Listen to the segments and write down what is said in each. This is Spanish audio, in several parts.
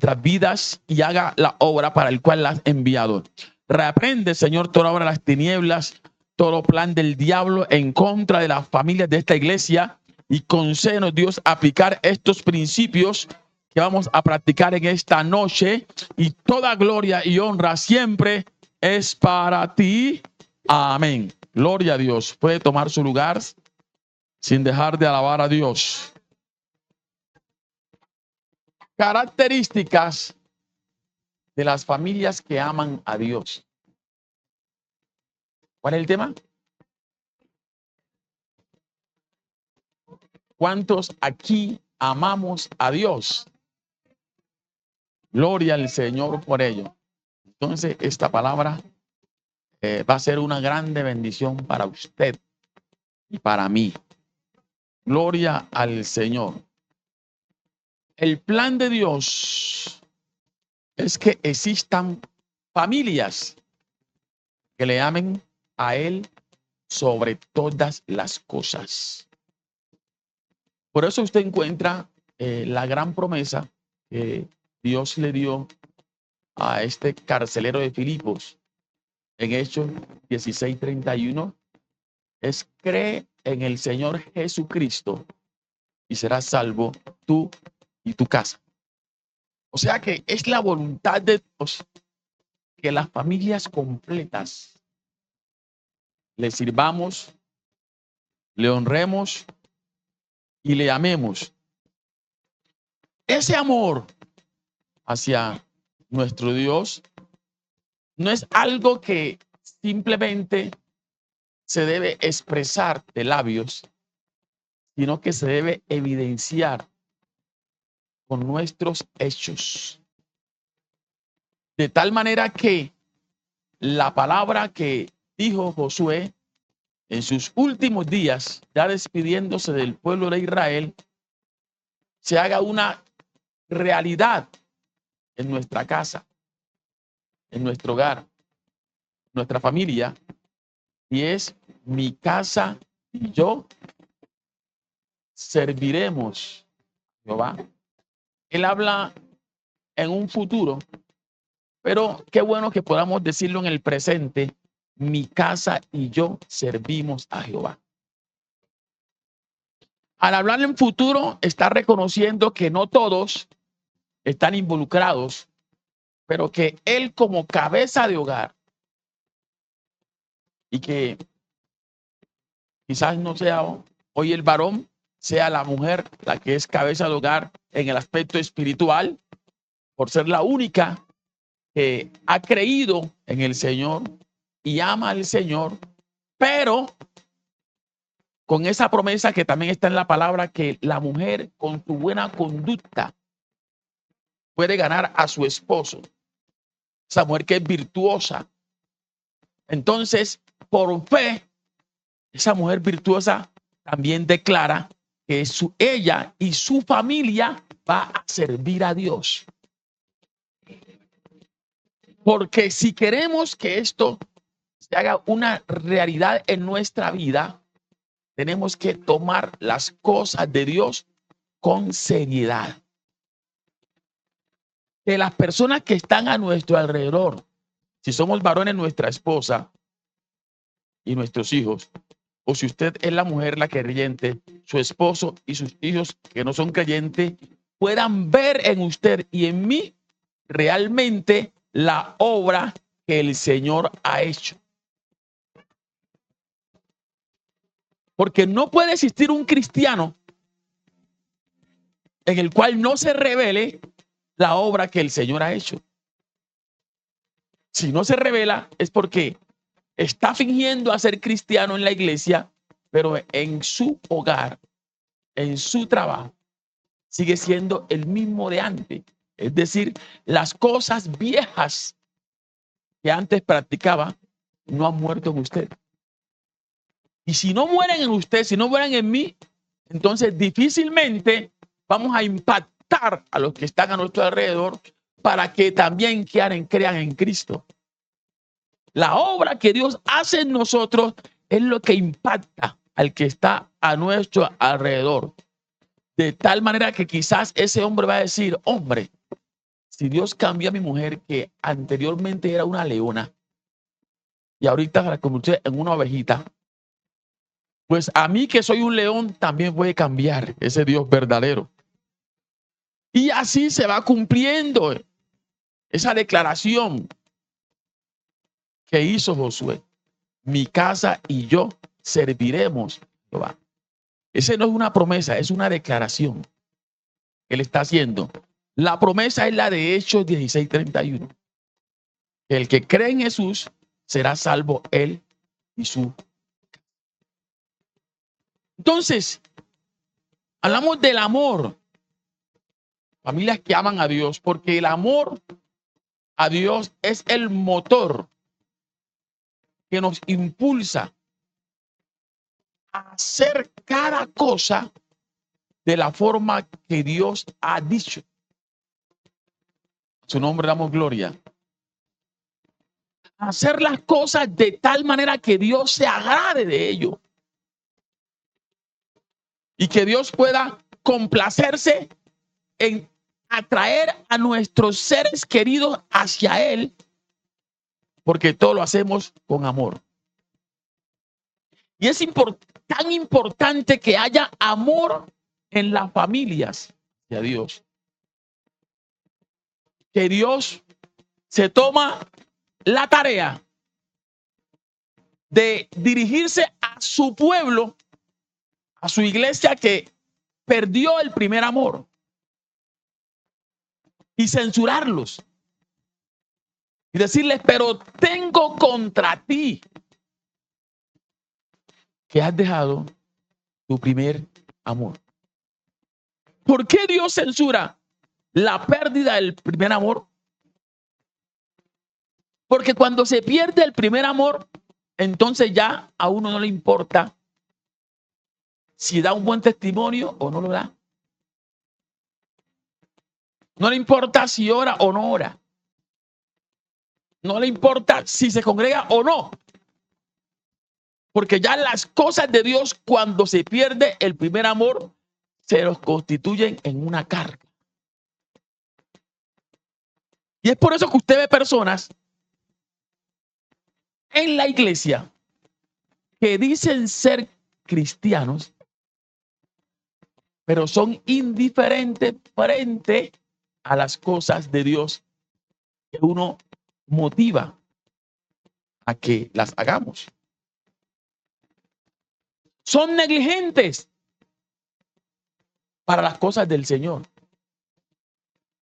nuestras vidas y haga la obra para el cual la has enviado. Reprende, Señor, toda obra de las tinieblas, todo plan del diablo en contra de las familias de esta iglesia, y concédenos, Dios, aplicar estos principios que vamos a practicar en esta noche, y toda gloria y honra siempre es para ti. Amén. Gloria a Dios. Puede tomar su lugar sin dejar de alabar a Dios. Características de las familias que aman a Dios. ¿Cuál es el tema? ¿Cuántos aquí amamos a Dios? Gloria al Señor por ello. Entonces, esta palabra va a ser una grande bendición para usted y para mí. Gloria al Señor. El plan de Dios es que existan familias que le amen a Él sobre todas las cosas. Por eso usted encuentra la gran promesa que Dios le dio a este carcelero de Filipos en Hechos 16:31, es: cree en el Señor Jesucristo y serás salvo tú y tu casa. O sea que es la voluntad de Dios que las familias completas le sirvamos, le honremos y le amemos. Ese amor hacia nuestro Dios no es algo que simplemente se debe expresar de labios, sino que se debe evidenciar con nuestros hechos. De tal manera que la palabra que dijo Josué en sus últimos días, ya despidiéndose del pueblo de Israel, se haga una realidad en nuestra casa, en nuestro hogar, nuestra familia, y es: mi casa y yo serviremos a Jehová. Él habla en un futuro, pero qué bueno que podamos decirlo en el presente: mi casa y yo servimos a Jehová. Al hablar en futuro, está reconociendo que no todos están involucrados, pero que él, como cabeza de hogar, y que quizás no sea hoy el varón, sea la mujer la que es cabeza de hogar en el aspecto espiritual, por ser la única que ha creído en el Señor y ama al Señor, pero con esa promesa que también está en la palabra, que la mujer con su buena conducta puede ganar a su esposo. Esa mujer que es virtuosa. Entonces, por fe, esa mujer virtuosa también declara que ella y su familia va a servir a Dios. Porque si queremos que esto se haga una realidad en nuestra vida, tenemos que tomar las cosas de Dios con seriedad. Que las personas que están a nuestro alrededor, si somos varones, nuestra esposa y nuestros hijos, o si usted es la mujer, la creyente, su esposo y sus hijos que no son creyentes, puedan ver en usted y en mí realmente la obra que el Señor ha hecho. Porque no puede existir un cristiano en el cual no se revele la obra que el Señor ha hecho. Si no se revela, es porque está fingiendo a ser cristiano en la iglesia, pero en su hogar, en su trabajo, sigue siendo el mismo de antes. Es decir, las cosas viejas que antes practicaba no han muerto en usted. Y si no mueren en usted, si no mueren en mí, entonces difícilmente vamos a impactar a los que están a nuestro alrededor para que también crean en Cristo. La obra que Dios hace en nosotros es lo que impacta al que está a nuestro alrededor. De tal manera que quizás ese hombre va a decir: hombre, si Dios cambió a mi mujer, que anteriormente era una leona, y ahorita la convirtió en una ovejita, pues a mí que soy un león también puede cambiar ese Dios verdadero. Y así se va cumpliendo esa declaración que hizo Josué. Mi casa y yo serviremos a Jehová. Esa no es una promesa, es una declaración que él está haciendo. La promesa es la de Hechos 16:31. El que cree en Jesús será salvo él y su. Entonces, hablamos del amor. Familias que aman a Dios, porque el amor a Dios es el motor que nos impulsa a hacer cada cosa de la forma que Dios ha dicho. A su nombre damos gloria. Hacer las cosas de tal manera que Dios se agrade de ello. Y que Dios pueda complacerse en atraer a nuestros seres queridos hacia Él, porque todo lo hacemos con amor. Y es tan importante que haya amor en las familias de Dios. Que Dios se toma la tarea de dirigirse a su pueblo, a su iglesia que perdió el primer amor, y censurarlos y decirles, pero tengo contra ti que has dejado tu primer amor. ¿Por qué Dios censura la pérdida del primer amor? Porque cuando se pierde el primer amor, entonces ya a uno no le importa si da un buen testimonio o no lo da. No le importa si ora o no ora. No le importa si se congrega o no. Porque ya las cosas de Dios, cuando se pierde el primer amor, se los constituyen en una carga. Y es por eso que usted ve personas en la iglesia que dicen ser cristianos, pero son indiferentes frente a las cosas de Dios que uno motiva a que las hagamos. Son negligentes para las cosas del Señor,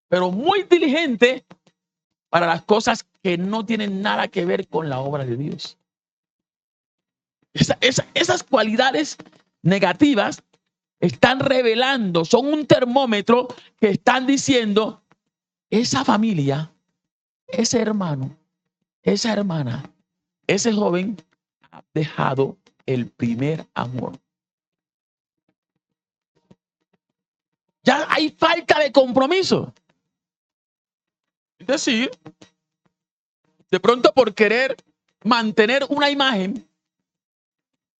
pero muy diligentes para las cosas que no tienen nada que ver con la obra de Dios. Esas cualidades negativas están revelando, son un termómetro que están diciendo, esa familia, ese hermano, esa hermana, ese joven ha dejado el primer amor. Ya hay falta de compromiso. Es decir, de pronto por querer mantener una imagen,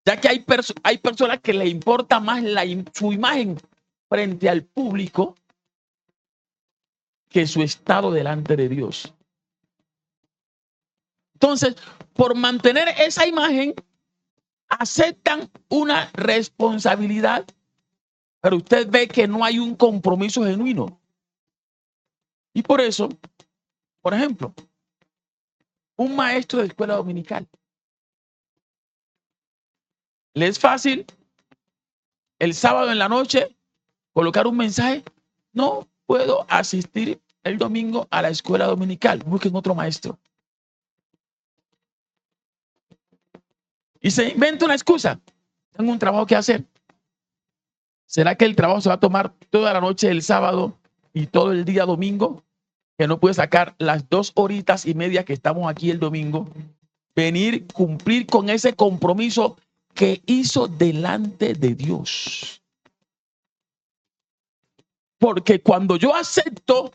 ya que hay personas que le importa más su imagen frente al público que su estado delante de Dios. Entonces, por mantener esa imagen, aceptan una responsabilidad, pero usted ve que no hay un compromiso genuino. Y por eso, por ejemplo, un maestro de escuela dominical, ¿le es fácil el sábado en la noche colocar un mensaje? No puedo asistir el domingo a la escuela dominical. Busquen otro maestro. Y se inventa una excusa. Tengo un trabajo que hacer. ¿Será que el trabajo se va a tomar toda la noche el sábado y todo el día domingo? Que no puede sacar las 2 horitas y media que estamos aquí el domingo. Venir, cumplir con ese compromiso que hizo delante de Dios. Porque cuando yo acepto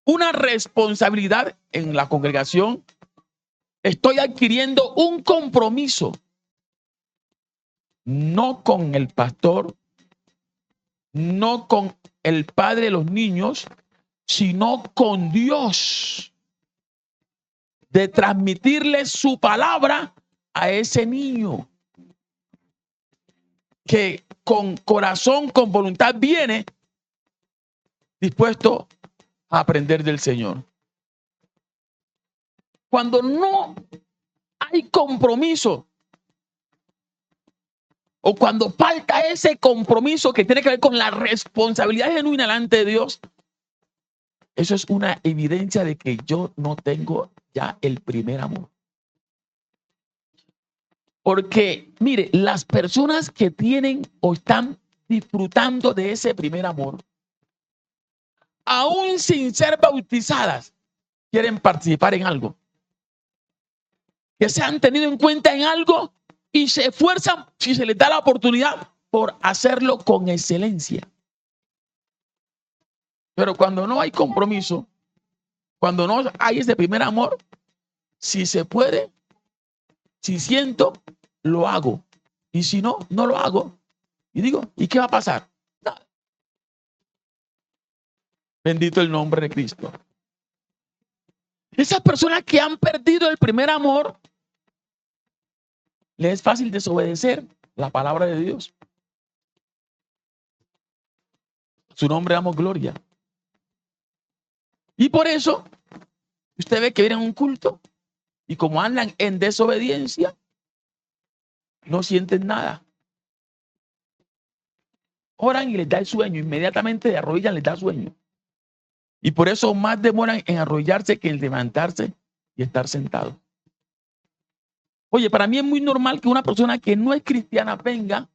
una responsabilidad en la congregación, estoy adquiriendo un compromiso, no con el pastor, no con el padre de los niños, sino con Dios, de transmitirle su palabra a ese niño que con corazón, con voluntad viene dispuesto a aprender del Señor. Cuando no hay compromiso o cuando falta ese compromiso que tiene que ver con la responsabilidad genuina delante de Dios, eso es una evidencia de que yo no tengo ya el primer amor. Porque, mire, las personas que tienen o están disfrutando de ese primer amor, aún sin ser bautizadas, quieren participar en algo, que se han tenido en cuenta en algo y se esfuerzan, si se les da la oportunidad, por hacerlo con excelencia. Pero cuando no hay compromiso, cuando no hay ese primer amor, si se puede, si siento, lo hago. Y si no, no lo hago. Y digo, ¿y qué va a pasar? Nada. Bendito el nombre de Cristo. Esas personas que han perdido el primer amor, les es fácil desobedecer la palabra de Dios. Su nombre damos gloria. Y por eso, usted ve que vienen a un culto y como andan en desobediencia, no sienten nada. Oran y les da el sueño, inmediatamente de arrodillan les da sueño. Y por eso más demoran en arrodillarse que en levantarse y estar sentado. Oye, para mí es muy normal que una persona que no es cristiana venga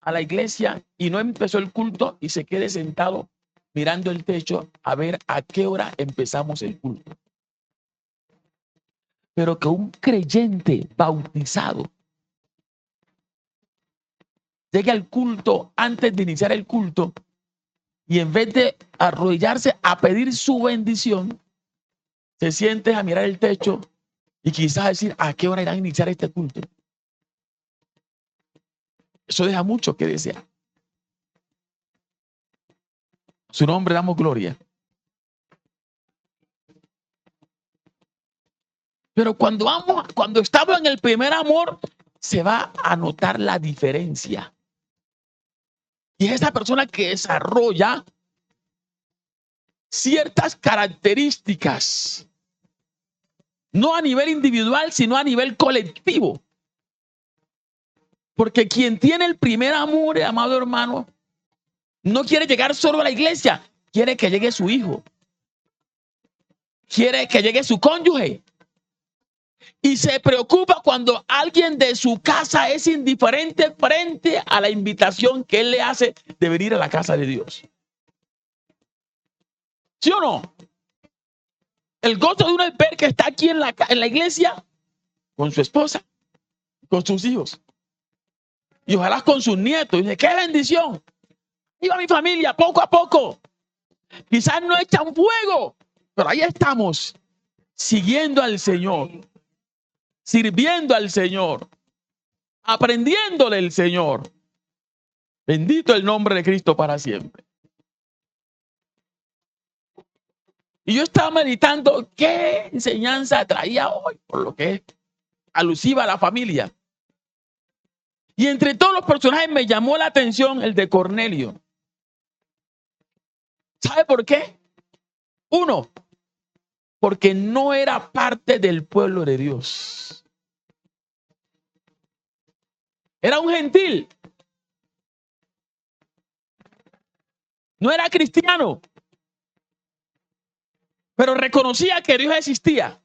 a la iglesia y no empezó el culto y se quede sentado mirando el techo a ver a qué hora empezamos el culto. Pero que un creyente bautizado llegue al culto antes de iniciar el culto y en vez de arrodillarse a pedir su bendición, se siente a mirar el techo y quizás decir a qué hora irán a iniciar este culto. Eso deja mucho que desear. Su nombre damos gloria. Pero cuando estamos en el primer amor, se va a notar la diferencia. Y es esa persona que desarrolla ciertas características, no a nivel individual, sino a nivel colectivo. Porque quien tiene el primer amor, amado hermano, no quiere llegar solo a la iglesia, quiere que llegue su hijo, quiere que llegue su cónyuge. Y se preocupa cuando alguien de su casa es indiferente frente a la invitación que él le hace de venir a la casa de Dios. ¿Sí o no? El gozo de uno es ver que está aquí en la iglesia con su esposa, con sus hijos. Y ojalá con sus nietos. Y dice, qué bendición. Iba mi familia poco a poco. Quizás no echan fuego, pero ahí estamos, siguiendo al Señor, sirviendo al Señor, aprendiéndole el Señor. Bendito el nombre de Cristo para siempre. Y yo estaba meditando qué enseñanza traía hoy, por lo que es alusiva a la familia. Y entre todos los personajes me llamó la atención el de Cornelio. ¿Sabe por qué? Uno, porque no era parte del pueblo de Dios. Era un gentil. No era cristiano. Pero reconocía que Dios existía.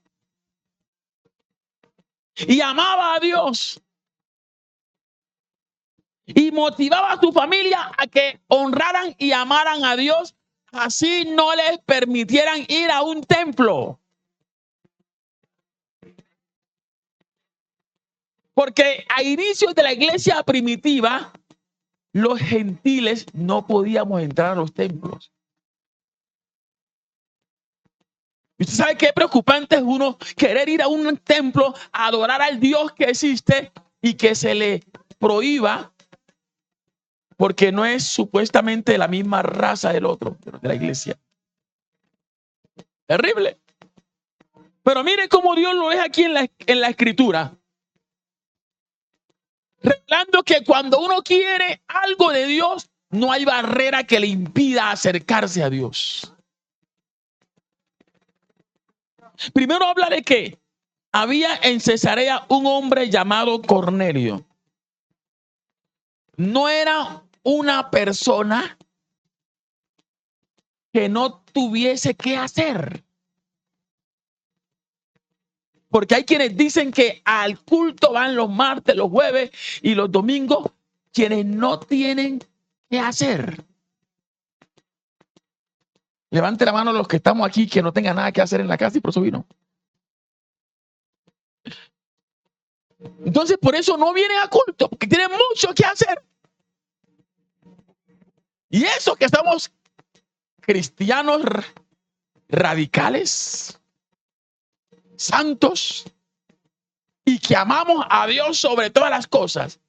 Y amaba a Dios. Y motivaba a su familia a que honraran y amaran a Dios. Así no les permitieran ir a un templo. Porque a inicios de la iglesia primitiva, los gentiles no podíamos entrar a los templos. ¿Y usted sabe qué preocupante es uno querer ir a un templo a adorar al Dios que existe y que se le prohíba porque no es supuestamente la misma raza del otro, de la iglesia. Terrible. Pero mire cómo Dios lo deja aquí en la escritura. Revelando que cuando uno quiere algo de Dios, no hay barrera que le impida acercarse a Dios. Primero habla de que había en Cesarea un hombre llamado Cornelio. No era una persona que no tuviese que hacer. Porque hay quienes dicen que al culto van los martes, los jueves y los domingos, quienes no tienen que hacer. Levante la mano los que estamos aquí que no tengan nada que hacer en la casa y por eso vino. Entonces, por eso no vienen a culto, porque tienen mucho que hacer. Y eso que estamos cristianos radicales, santos, y que amamos a Dios sobre todas las cosas.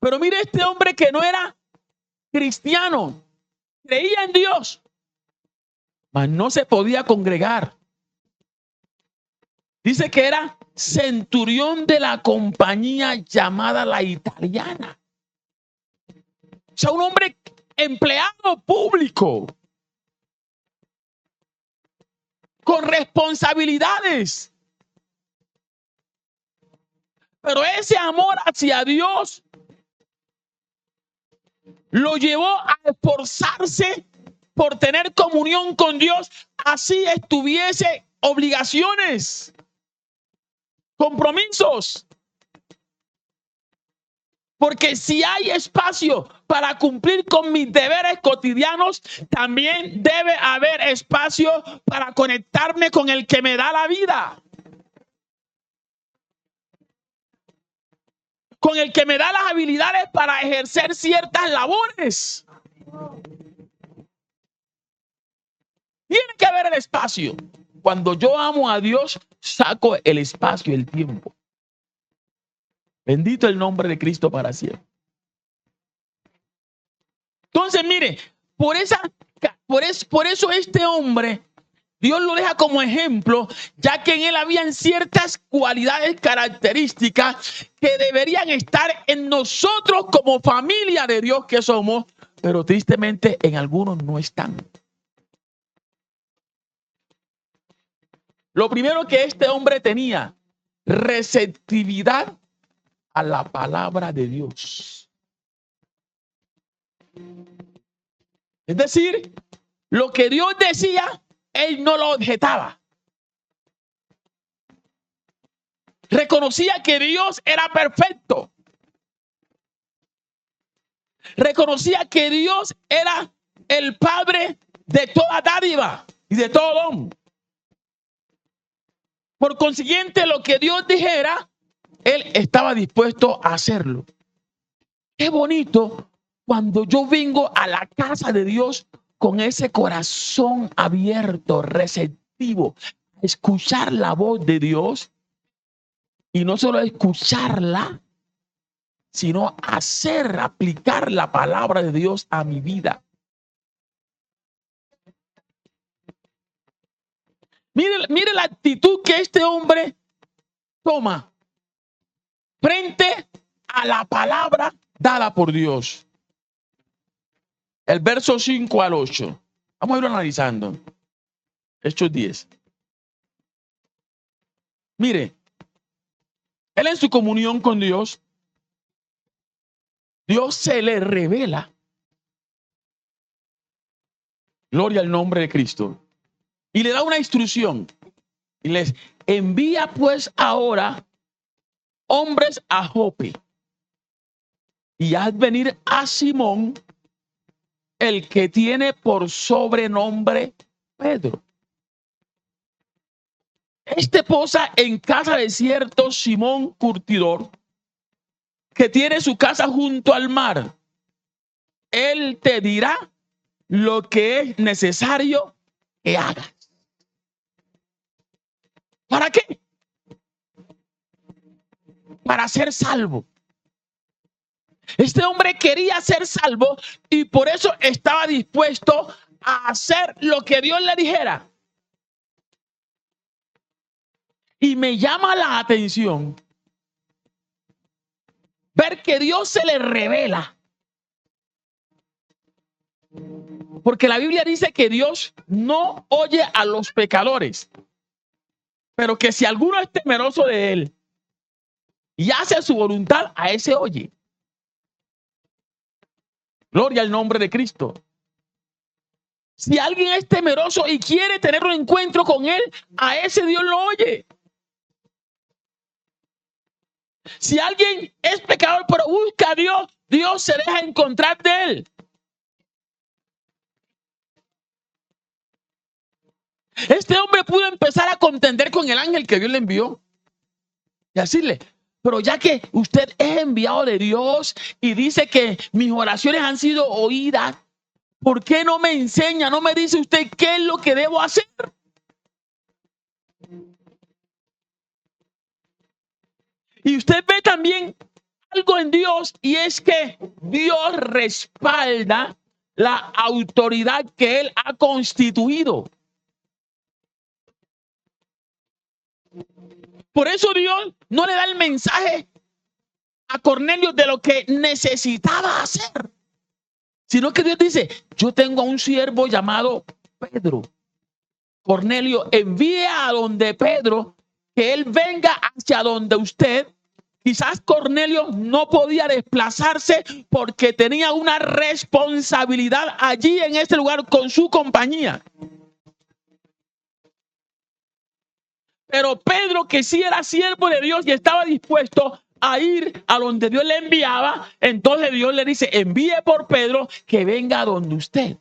Pero mire este hombre que no era cristiano, creía en Dios, mas no se podía congregar. Dice que era centurión de la compañía llamada La Italiana. O sea, un hombre empleado público, con responsabilidades. Pero ese amor hacia Dios lo llevó a esforzarse por tener comunión con Dios, así estuviese obligaciones, compromisos. Porque si hay espacio para cumplir con mis deberes cotidianos, también debe haber espacio para conectarme con el que me da la vida, con el que me da las habilidades para ejercer ciertas labores. Tiene que haber el espacio. Cuando yo amo a Dios, saco el espacio y el tiempo. Bendito el nombre de Cristo para siempre. Entonces, mire, por eso este hombre, Dios lo deja como ejemplo, ya que en él habían ciertas cualidades características que deberían estar en nosotros como familia de Dios que somos, pero tristemente en algunos no están. Lo primero que este hombre tenía, receptividad a la palabra de Dios. Es decir, lo que Dios decía, él no lo objetaba. Reconocía que Dios era perfecto. Reconocía que Dios era el Padre de toda dádiva y de todo don. Por consiguiente, lo que Dios dijera, él estaba dispuesto a hacerlo. Qué bonito cuando yo vengo a la casa de Dios con ese corazón abierto, receptivo, a escuchar la voz de Dios y no solo escucharla, sino hacer, aplicar la palabra de Dios a mi vida. Mire la actitud que este hombre toma frente a la palabra dada por Dios. El verso 5 al 8. Vamos a ir analizando. Hechos 10. Mire, él en su comunión con Dios, Dios se le revela. Gloria al nombre de Cristo. Y le da una instrucción. Y les envía pues ahora hombres a Jope. Y haz venir a Simón, el que tiene por sobrenombre Pedro. Este posa en casa de cierto Simón curtidor, que tiene su casa junto al mar. Él te dirá lo que es necesario que hagas. ¿Para qué? Para ser salvo. Este hombre quería ser salvo y por eso estaba dispuesto a hacer lo que Dios le dijera. Y me llama la atención ver que Dios se le revela. Porque la Biblia dice que Dios no oye a los pecadores, pero que si alguno es temeroso de él y hace su voluntad, a ese oye. Gloria al nombre de Cristo. Si alguien es temeroso y quiere tener un encuentro con él, a ese Dios lo oye. Si alguien es pecador pero busca a Dios, Dios se deja encontrar de él. Este hombre pudo empezar a contender con el ángel que Dios le envió y decirle, pero ya que usted es enviado de Dios y dice que mis oraciones han sido oídas, ¿por qué no me enseña, no me dice usted qué es lo que debo hacer? Y usted ve también algo en Dios, y es que Dios respalda la autoridad que Él ha constituido. Por eso Dios no le da el mensaje a Cornelio de lo que necesitaba hacer, sino que Dios dice, yo tengo a un siervo llamado Pedro. Cornelio, envíe a donde Pedro, que él venga hacia donde usted. Quizás Cornelio no podía desplazarse porque tenía una responsabilidad allí en este lugar con su compañía. Pero Pedro, que sí era siervo de Dios y estaba dispuesto a ir a donde Dios le enviaba, entonces Dios le dice, envíe por Pedro que venga a donde usted.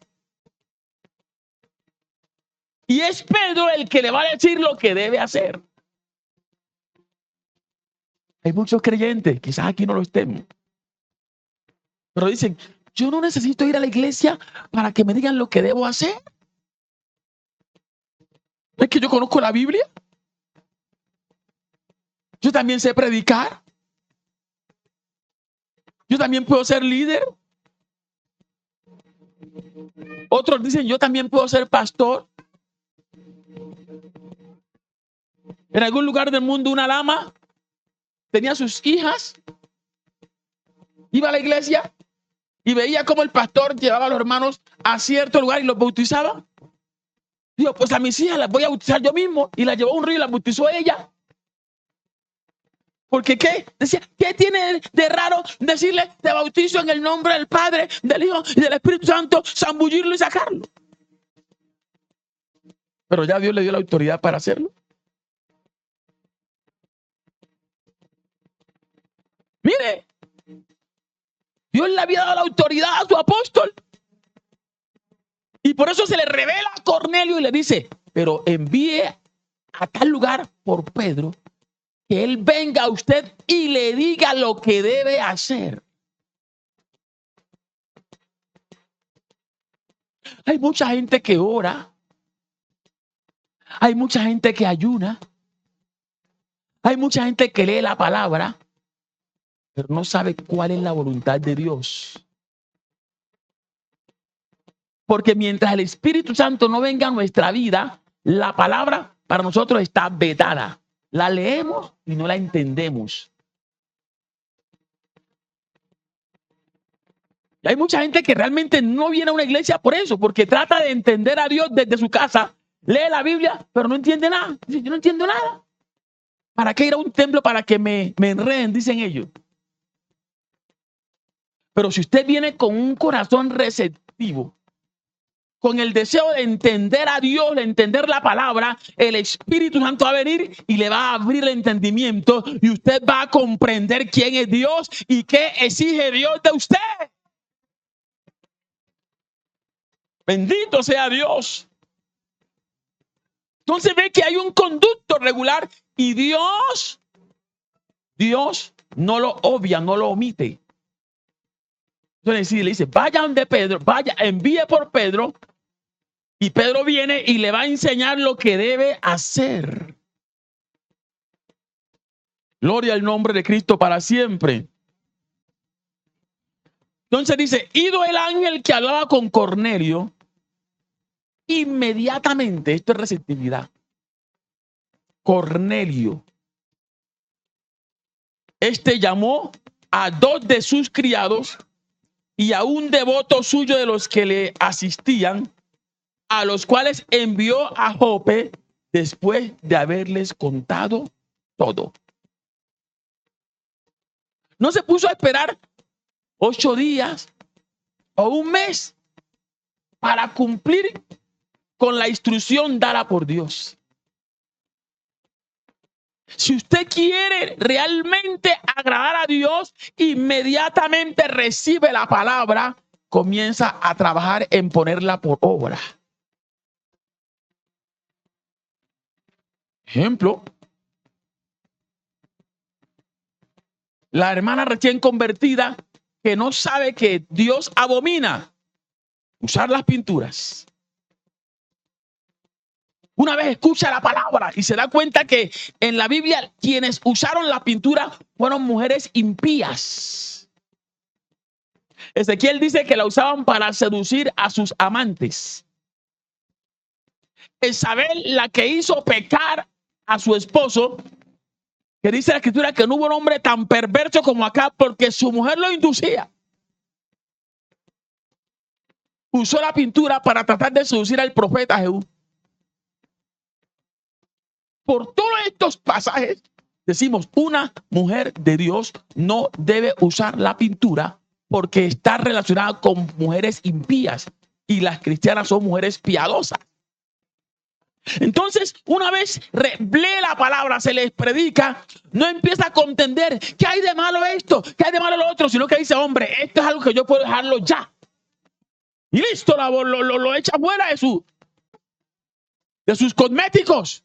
Y es Pedro el que le va a decir lo que debe hacer. Hay muchos creyentes, quizás aquí no lo estemos, pero dicen, yo no necesito ir a la iglesia para que me digan lo que debo hacer. Es que yo conozco la Biblia. Yo también sé predicar. Yo también puedo ser líder. Otros dicen, yo también puedo ser pastor. En algún lugar del mundo una dama tenía sus hijas, iba a la iglesia y veía cómo el pastor llevaba a los hermanos a cierto lugar y los bautizaba. Dijo, pues a mis hijas las voy a bautizar yo mismo, y las llevó a un río y las bautizó ella. Porque ¿qué? Decía, ¿qué tiene de raro decirle te bautizo en el nombre del Padre, del Hijo y del Espíritu Santo, zambullirlo y sacarlo? Pero ya Dios le dio la autoridad para hacerlo. Mire, Dios le había dado la autoridad a su apóstol. Y por eso se le revela a Cornelio y le dice, pero envíe a tal lugar por Pedro, que él venga a usted y le diga lo que debe hacer. Hay mucha gente que ora. Hay mucha gente que ayuna. Hay mucha gente que lee la palabra, pero no sabe cuál es la voluntad de Dios. Porque mientras el Espíritu Santo no venga a nuestra vida, la palabra para nosotros está vedada. La leemos y no la entendemos. Y hay mucha gente que realmente no viene a una iglesia por eso, porque trata de entender a Dios desde su casa, lee la Biblia, pero no entiende nada. Dice, yo no entiendo nada. ¿Para qué ir a un templo para que me enreden? Dicen ellos. Pero si usted viene con un corazón receptivo, con el deseo de entender a Dios, de entender la palabra, el Espíritu Santo va a venir y le va a abrir el entendimiento, y usted va a comprender quién es Dios y qué exige Dios de usted. Bendito sea Dios. Entonces ve que hay un conducto regular y Dios no lo obvia, no lo omite. Entonces le dice, vayan de Pedro, vaya, envíe por Pedro, y Pedro viene y le va a enseñar lo que debe hacer. Gloria al nombre de Cristo para siempre. Entonces dice, ido el ángel que hablaba con Cornelio, inmediatamente, esto es receptividad, Cornelio, llamó a 2 de sus criados y a un devoto suyo de los que le asistían, a los cuales envió a Jope después de haberles contado todo. No se puso a esperar 8 días o un mes para cumplir con la instrucción dada por Dios. Si usted quiere realmente agradar a Dios, inmediatamente recibe la palabra, comienza a trabajar en ponerla por obra. Ejemplo, la hermana recién convertida que no sabe que Dios abomina usar las pinturas. Una vez escucha la palabra y se da cuenta que en la Biblia quienes usaron la pintura fueron mujeres impías. Ezequiel dice que la usaban para seducir a sus amantes. Isabel, la que hizo pecar a su esposo, que dice la escritura que no hubo un hombre tan perverso como acá porque su mujer lo inducía. Usó la pintura para tratar de seducir al profeta Jehú. Por todos estos pasajes decimos, una mujer de Dios no debe usar la pintura porque está relacionada con mujeres impías y las cristianas son mujeres piadosas. Entonces, una vez lee la palabra, se les predica, no empieza a contender qué hay de malo esto, qué hay de malo lo otro, sino que dice, hombre, esto es algo que yo puedo dejarlo ya. Y listo, lo echa fuera de sus cosméticos.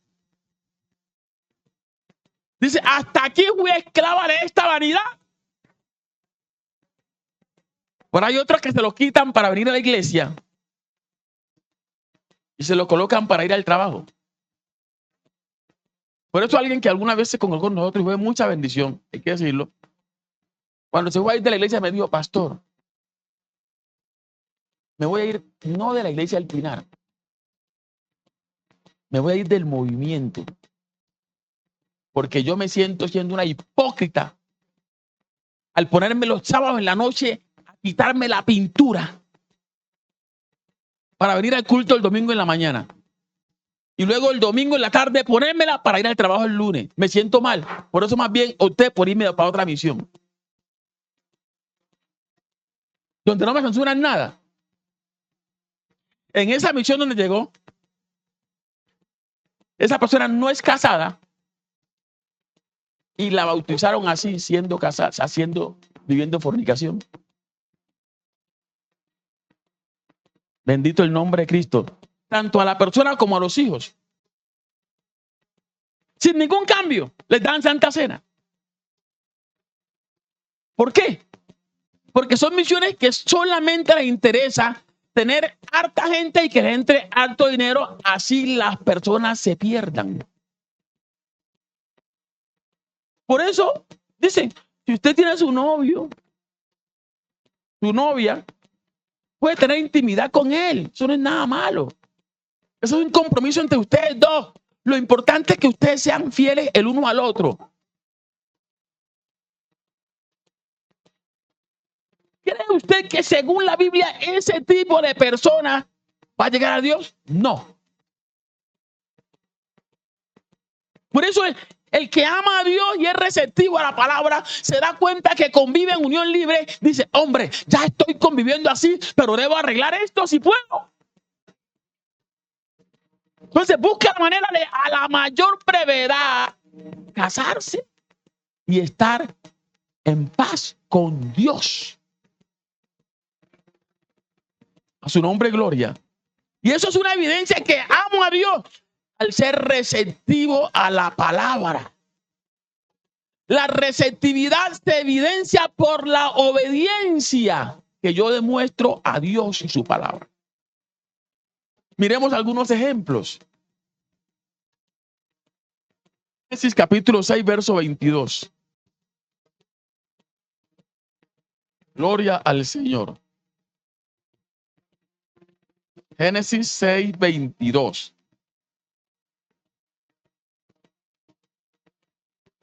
Dice, hasta aquí fui esclava de esta vanidad. Pero hay otros que se lo quitan para venir a la iglesia y se lo colocan para ir al trabajo. Por eso alguien que alguna vez se congregó con nosotros y fue mucha bendición, hay que decirlo, cuando se fue a ir de la iglesia me dijo, pastor, me voy a ir no de la iglesia al Pinar, me voy a ir del movimiento, porque yo me siento siendo una hipócrita al ponerme los sábados en la noche a quitarme la pintura para venir al culto el domingo en la mañana. Y luego el domingo en la tarde ponérmela para ir al trabajo el lunes. Me siento mal. Por eso más bien opté por irme para otra misión. Donde no me censuran nada. En esa misión donde llegó, esa persona no es casada y la bautizaron así, siendo casada, viviendo fornicación. Bendito el nombre de Cristo. Tanto a la persona como a los hijos. Sin ningún cambio, les dan Santa Cena. ¿Por qué? Porque son misiones que solamente les interesa tener harta gente y que le entre harto dinero, así las personas se pierdan. Por eso, dicen, si usted tiene su novio, su novia, puede tener intimidad con él. Eso no es nada malo. Eso es un compromiso entre ustedes dos. Lo importante es que ustedes sean fieles el uno al otro. ¿Cree usted que según la Biblia ese tipo de persona va a llegar a Dios? No. Por eso el que ama a Dios y es receptivo a la palabra se da cuenta que convive en unión libre. Dice, hombre, ya estoy conviviendo así, pero debo arreglar esto si puedo. Entonces busca la manera de a la mayor brevedad casarse y estar en paz con Dios. A su nombre, gloria. Y eso es una evidencia que amo a Dios al ser receptivo a la palabra. La receptividad se evidencia por la obediencia que yo demuestro a Dios y su palabra. Miremos algunos ejemplos. Génesis capítulo 6, verso 22. Gloria al Señor. Génesis 6:22.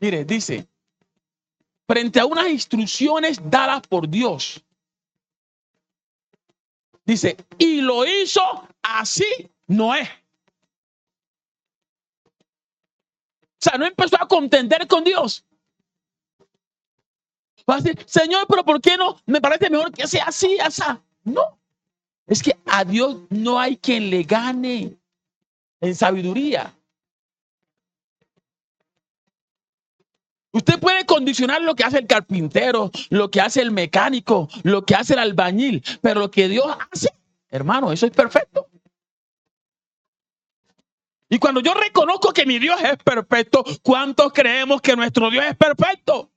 Mire, dice, frente a unas instrucciones dadas por Dios, dice, y lo hizo así Noé. O sea, no empezó a contender con Dios. Va a decir, Señor, pero ¿por qué no? Me parece mejor que sea así, así. No, es que a Dios no hay quien le gane en sabiduría. Usted puede condicionar lo que hace el carpintero, lo que hace el mecánico, lo que hace el albañil, pero lo que Dios hace, hermano, eso es perfecto. Y cuando yo reconozco que mi Dios es perfecto, ¿cuántos creemos que nuestro Dios es perfecto?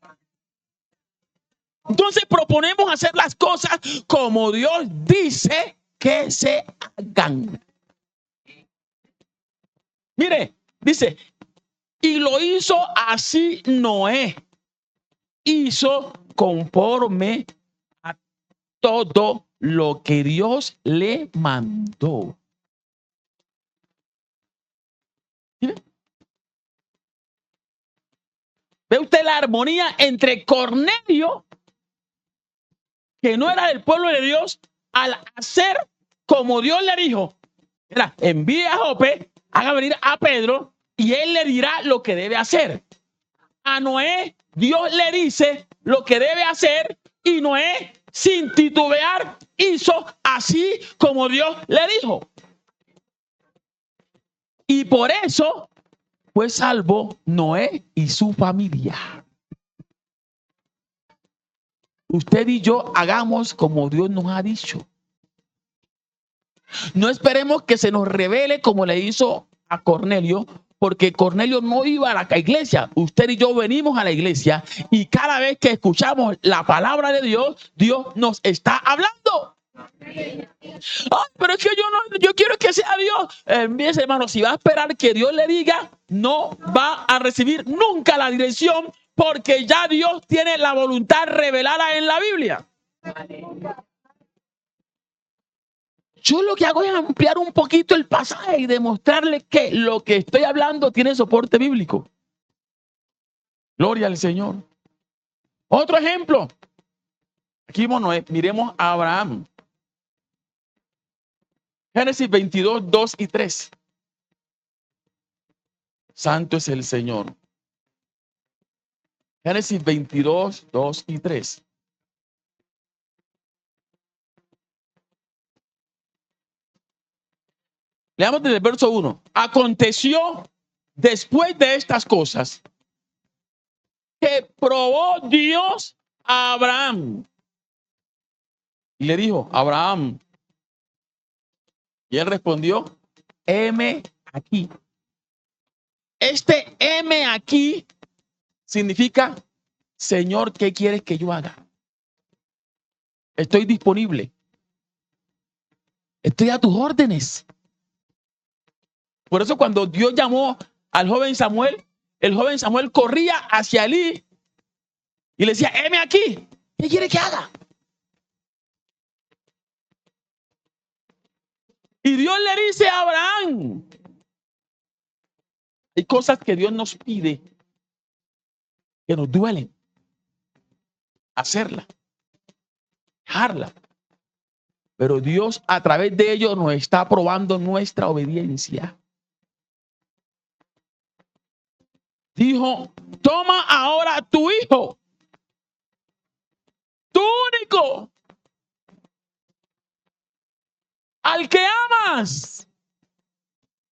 Entonces proponemos hacer las cosas como Dios dice que se hagan. Mire, dice, y lo hizo así Noé. Hizo conforme a todo lo que Dios le mandó. ¿Sí? ¿Ve usted la armonía entre Cornelio, que no era del pueblo de Dios, al hacer como Dios le dijo? Mira, envíe a Jope, haga venir a Pedro y él le dirá lo que debe hacer. A Noé, Dios le dice lo que debe hacer y Noé, sin titubear, hizo así como Dios le dijo. Y por eso fue salvo Noé y su familia. Usted y yo hagamos como Dios nos ha dicho. No esperemos que se nos revele como le hizo a Cornelio, porque Cornelio no iba a la iglesia. Usted y yo venimos a la iglesia y cada vez que escuchamos la palabra de Dios, Dios nos está hablando. Ay, pero es que yo quiero que sea Dios. Mire, hermano, si va a esperar que Dios le diga, no va a recibir nunca la dirección, porque ya Dios tiene la voluntad revelada en la Biblia. Yo lo que hago es ampliar un poquito el pasaje y demostrarle que lo que estoy hablando tiene soporte bíblico. Gloria al Señor. Otro ejemplo. Aquí, bueno, miremos a Abraham. Génesis 22, 2 y 3. Santo es el Señor. Génesis 22, 2 y 3. Leamos desde el verso 1. Aconteció después de estas cosas que probó Dios a Abraham. Y le dijo, Abraham. Y él respondió, heme aquí. Este heme aquí significa, Señor, ¿qué quieres que yo haga? Estoy disponible. Estoy a tus órdenes. Por eso cuando Dios llamó al joven Samuel, el joven Samuel corría hacia Elí y le decía, heme aquí. ¿Qué quiere que haga? Y Dios le dice a Abraham, hay cosas que Dios nos pide que nos duelen hacerla, dejarla. Pero Dios a través de ello nos está probando nuestra obediencia. Dijo, toma ahora tu hijo, tu único, al que amas,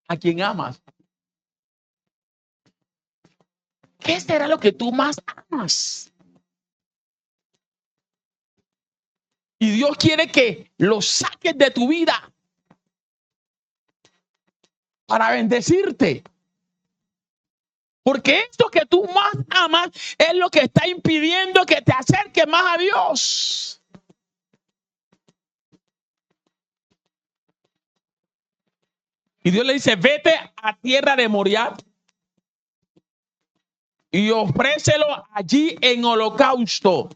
a quien amas. ¿Qué será lo que tú más amas? Y Dios quiere que lo saques de tu vida para bendecirte. Porque esto que tú más amas es lo que está impidiendo que te acerques más a Dios. Y Dios le dice, vete a tierra de Moriah y ofrécelo allí en holocausto.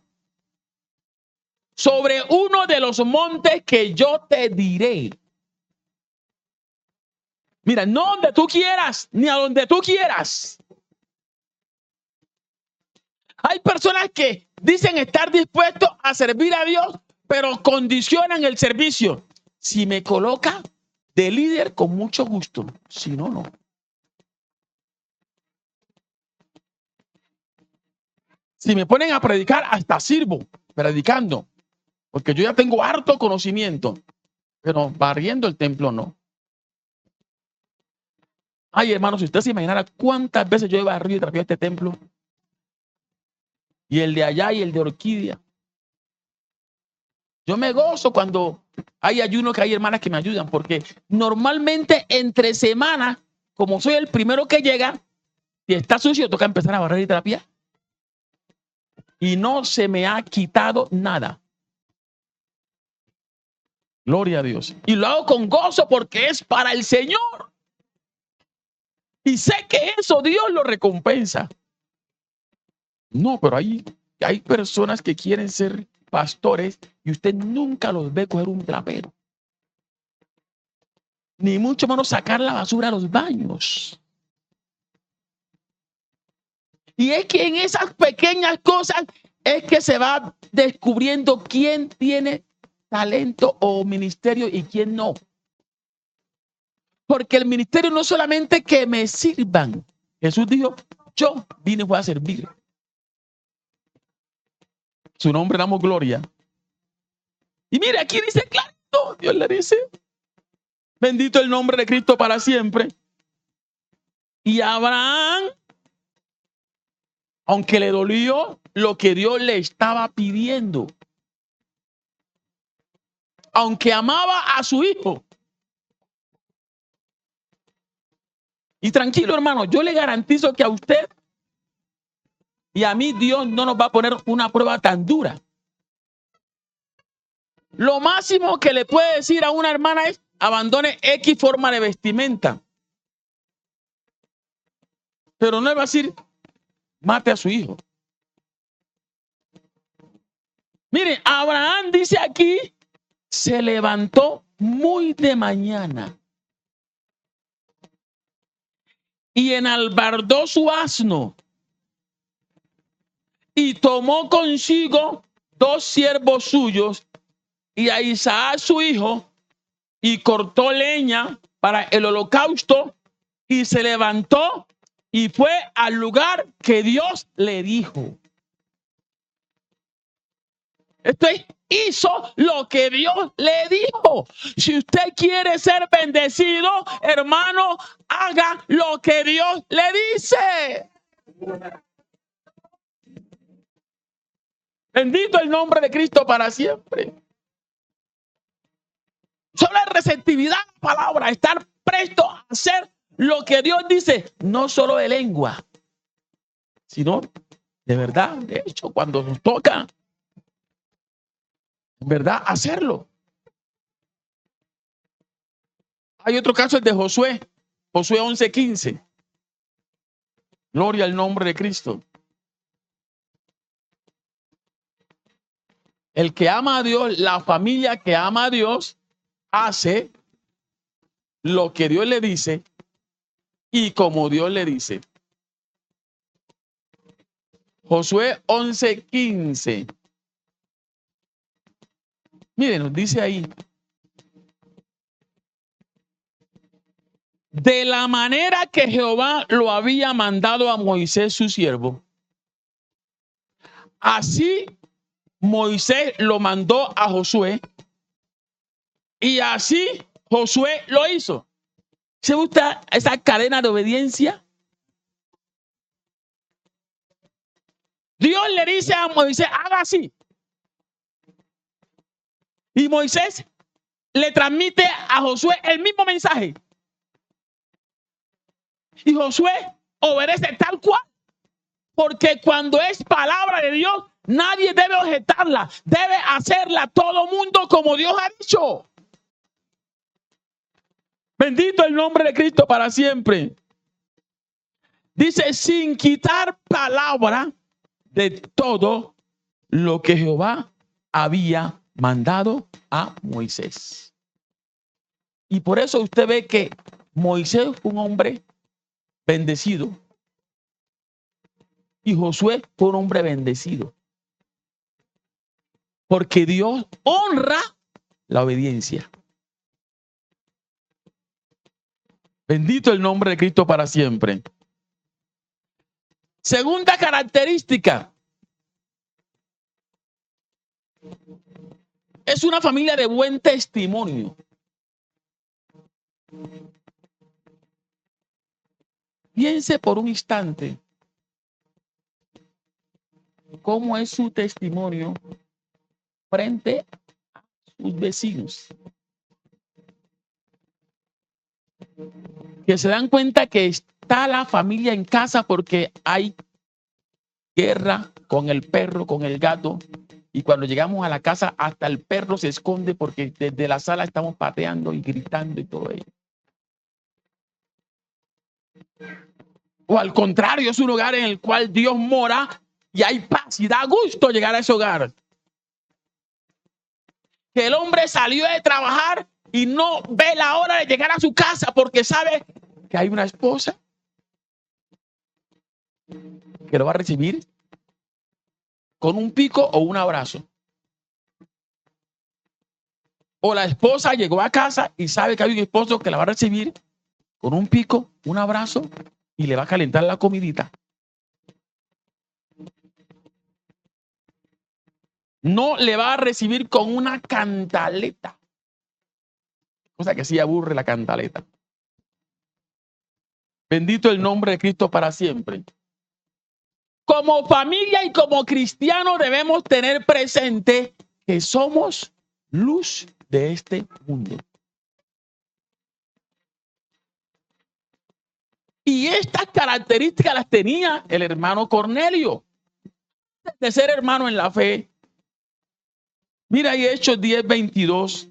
sobre uno de los montes que yo te diré. Mira, no donde tú quieras, ni a donde tú quieras. Hay personas que dicen estar dispuestos a servir a Dios, pero condicionan el servicio. Si me coloca de líder, con mucho gusto. Si no, no. Si me ponen a predicar, hasta sirvo predicando, porque yo ya tengo harto conocimiento, pero barriendo el templo no. Ay, hermanos, si usted se imaginara cuántas veces yo he barrido y trapeado este templo, y el de allá y el de Orquídea. Yo me gozo cuando hay ayuno, que hay hermanas que me ayudan, porque normalmente entre semanas, como soy el primero que llega, si está sucio, toca empezar a barrer y trapear. Y no se me ha quitado nada. Gloria a Dios. Y lo hago con gozo porque es para el Señor. Y sé que eso Dios lo recompensa. No, pero hay personas que quieren ser pastores y usted nunca los ve coger un trapero. Ni mucho menos sacar la basura a los baños. Y es que en esas pequeñas cosas es que se va descubriendo quién tiene talento o ministerio y quién no. Porque el ministerio no es solamente que me sirvan. Jesús dijo, yo vine a servir. Su nombre damos gloria. Y mire, aquí dice clarito, Dios le dice, bendito el nombre de Cristo para siempre. Y Abraham, aunque le dolió lo que Dios le estaba pidiendo, aunque amaba a su hijo. Y tranquilo, hermano, yo le garantizo que a usted y a mí Dios no nos va a poner una prueba tan dura. Lo máximo que le puede decir a una hermana es abandone X forma de vestimenta. Pero no le va a decir mate a su hijo. Miren, Abraham dice aquí, se levantó muy de mañana y enalbardó su asno y tomó consigo 2 siervos suyos y a Isaac su hijo y cortó leña para el holocausto y se levantó y fue al lugar que Dios le dijo. Esto es, hizo lo que Dios le dijo. Si usted quiere ser bendecido, hermano, haga lo que Dios le dice. Bendito el nombre de Cristo para siempre. Solo es receptividad a la palabra, estar presto a hacer lo que Dios dice, no solo de lengua, sino de verdad. De hecho, cuando nos toca, en verdad, hacerlo. Hay otro caso, el de Josué, Josué 11:15. Gloria al nombre de Cristo. El que ama a Dios, la familia que ama a Dios, hace lo que Dios le dice y como Dios le dice. Josué 11:15. Miren, nos dice ahí. De la manera que Jehová lo había mandado a Moisés su siervo, así Moisés lo mandó a Josué y así Josué lo hizo. ¿Se gusta esa cadena de obediencia? Dios le dice a Moisés, haga así. Y Moisés le transmite a Josué el mismo mensaje. Y Josué obedece tal cual. Porque cuando es palabra de Dios, nadie debe objetarla. Debe hacerla todo mundo como Dios ha dicho. Bendito el nombre de Cristo para siempre. Dice, sin quitar palabra de todo lo que Jehová había mandado a Moisés. Y por eso usted ve que Moisés fue un hombre bendecido y Josué fue un hombre bendecido. Porque Dios honra la obediencia. Bendito el nombre de Cristo para siempre. Segunda característica. Es una familia de buen testimonio. Piense por un instante cómo es su testimonio frente a sus vecinos. Que se dan cuenta que está la familia en casa porque hay guerra con el perro, con el gato. Y cuando llegamos a la casa, hasta el perro se esconde porque desde la sala estamos pateando y gritando y todo ello. O al contrario, es un hogar en el cual Dios mora y hay paz y da gusto llegar a ese hogar. Que el hombre salió de trabajar y no ve la hora de llegar a su casa porque sabe que hay una esposa que lo va a recibir con un pico o un abrazo. O la esposa llegó a casa y sabe que hay un esposo que la va a recibir con un pico, un abrazo y le va a calentar la comidita. No le va a recibir con una cantaleta. Cosa que sí aburre la cantaleta. Bendito el nombre de Cristo para siempre. Como familia y como cristianos debemos tener presente que somos luz de este mundo. Y estas características las tenía el hermano Cornelio. De ser hermano en la fe. Mira ahí Hechos 10:22.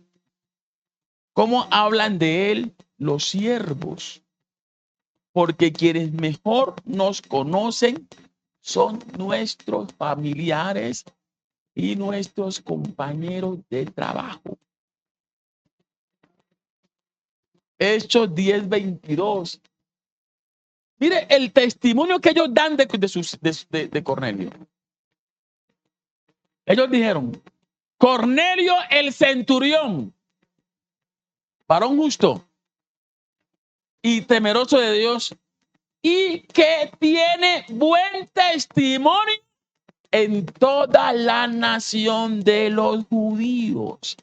Cómo hablan de él los siervos. Porque quienes mejor nos conocen son nuestros familiares y nuestros compañeros de trabajo. Hechos 10:22. Mire el testimonio que ellos dan de Cornelio. Ellos dijeron, Cornelio el centurión, varón justo y temeroso de Dios, y que tiene buen testimonio en toda la nación de los judíos.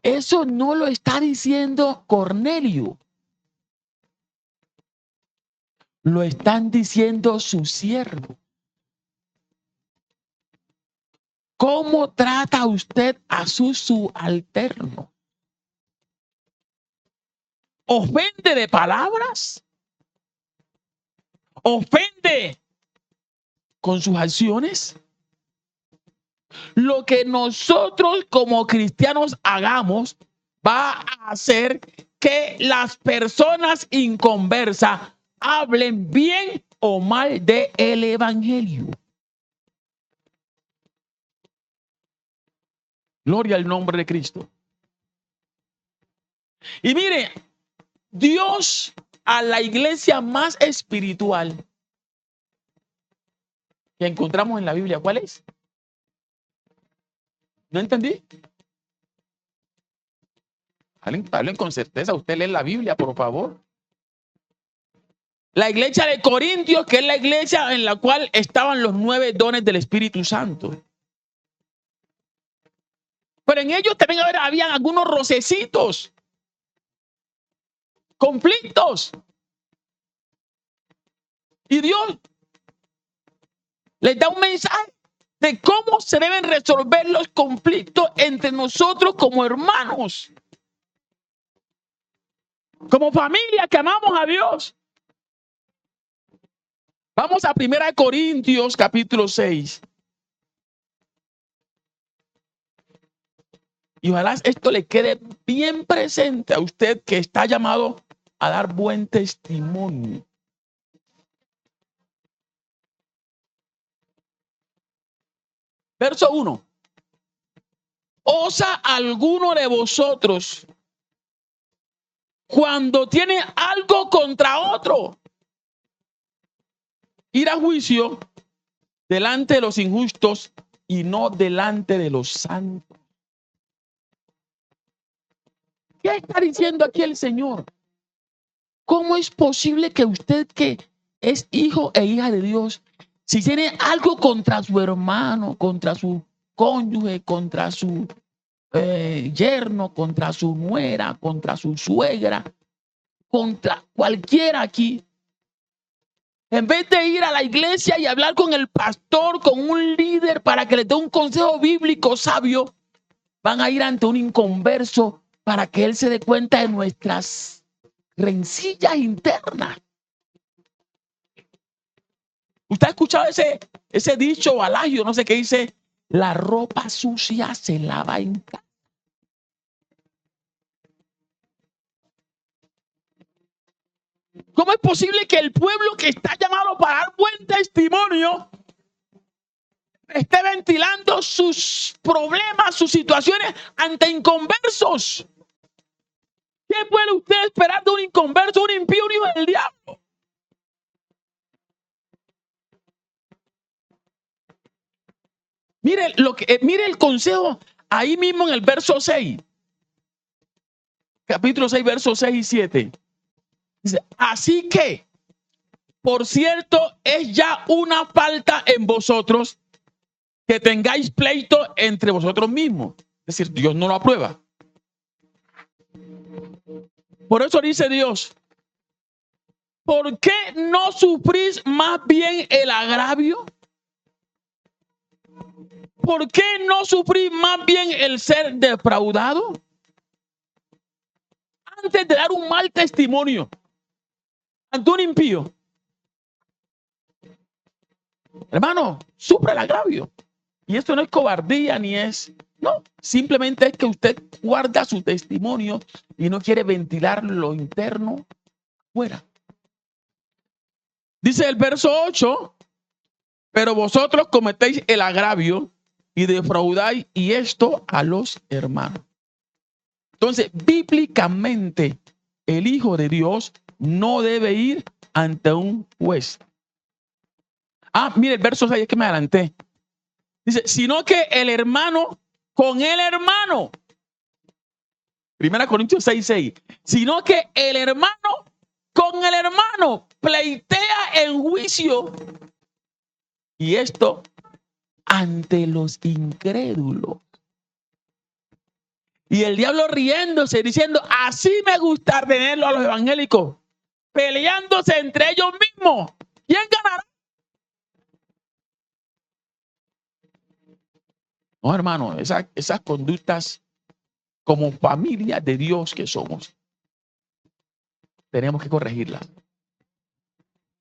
Eso no lo está diciendo Cornelio. Lo están diciendo sus siervos. ¿Cómo trata usted a su subalterno? ¿Ofende de palabras? ¿Ofende con sus acciones? Lo que nosotros como cristianos hagamos va a hacer que las personas inconversas hablen bien o mal del evangelio. Gloria al nombre de Cristo. Y mire, Dios a la iglesia más espiritual que encontramos en la Biblia, ¿cuál es? ¿No entendí? Hablen con certeza, usted lee la Biblia, por favor. La iglesia de Corintios, que es la iglesia en la cual estaban los 9 dones del Espíritu Santo. Pero en ellos también habían algunos rocecitos, conflictos. Y Dios les da un mensaje de cómo se deben resolver los conflictos entre nosotros como hermanos, como familia que amamos a Dios. Vamos a 1 Corintios capítulo 6. Y ojalá esto le quede bien presente a usted que está llamado a dar buen testimonio. Verso 1. ¿Osa alguno de vosotros cuando tiene algo contra otro ir a juicio delante de los injustos y no delante de los santos? ¿Qué está diciendo aquí el Señor? ¿Cómo es posible que usted, que es hijo e hija de Dios, si tiene algo contra su hermano, contra su cónyuge, contra su yerno, contra su nuera, contra su suegra, contra cualquiera aquí, en vez de ir a la iglesia y hablar con el pastor, con un líder para que les dé un consejo bíblico sabio, van a ir ante un inconverso para que él se dé cuenta de nuestras rencillas internas? ¿Usted ha escuchado ese dicho o alagio, no sé qué dice? La ropa sucia se lava en casa. ¿Cómo es posible que el pueblo que está llamado para dar buen testimonio esté ventilando sus problemas, sus situaciones ante inconversos? ¿Qué puede usted esperar de un inconverso, un impío, un hijo del diablo? Mire el consejo ahí mismo en el verso 6. Capítulo 6, versos 6 y 7. Dice, así que, por cierto, es ya una falta en vosotros que tengáis pleito entre vosotros mismos. Es decir, Dios no lo aprueba. Por eso dice Dios, ¿por qué no sufrís más bien el agravio? ¿Por qué no sufrís más bien el ser defraudado? Antes de dar un mal testimonio ante un impío, hermano, sufre el agravio. Y esto no es cobardía ni es, no, simplemente es que usted guarda su testimonio y no quiere ventilar lo interno fuera. Dice el verso 8, pero vosotros cometéis el agravio y defraudáis, y esto a los hermanos. Entonces, bíblicamente, el Hijo de Dios no debe ir ante un juez. Mire el verso 6, es que me adelanté. Dice, sino que el hermano con el hermano. 1 Corintios 6, 6. Sino que el hermano con el hermano pleitea en juicio. Y esto ante los incrédulos. Y el diablo riéndose, diciendo, así me gusta tenerlo a los evangélicos, peleándose entre ellos mismos. ¿Quién ganará? No, hermano, esas conductas como familia de Dios que somos, tenemos que corregirlas.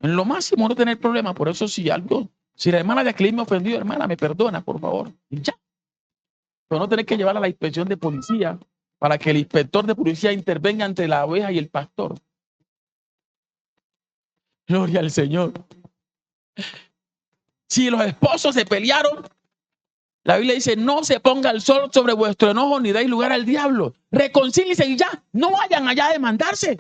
En lo máximo no tener problema. Por eso si la hermana de Jacqueline me ofendió, hermana, me perdona, por favor. Y ya. Pero no tener que llevarla a la inspección de policía para que el inspector de policía intervenga entre la oveja y el pastor. Gloria al Señor. Si los esposos se pelearon, la Biblia dice, no se ponga el sol sobre vuestro enojo ni deis lugar al diablo. Reconcíliense y ya. No vayan allá a demandarse.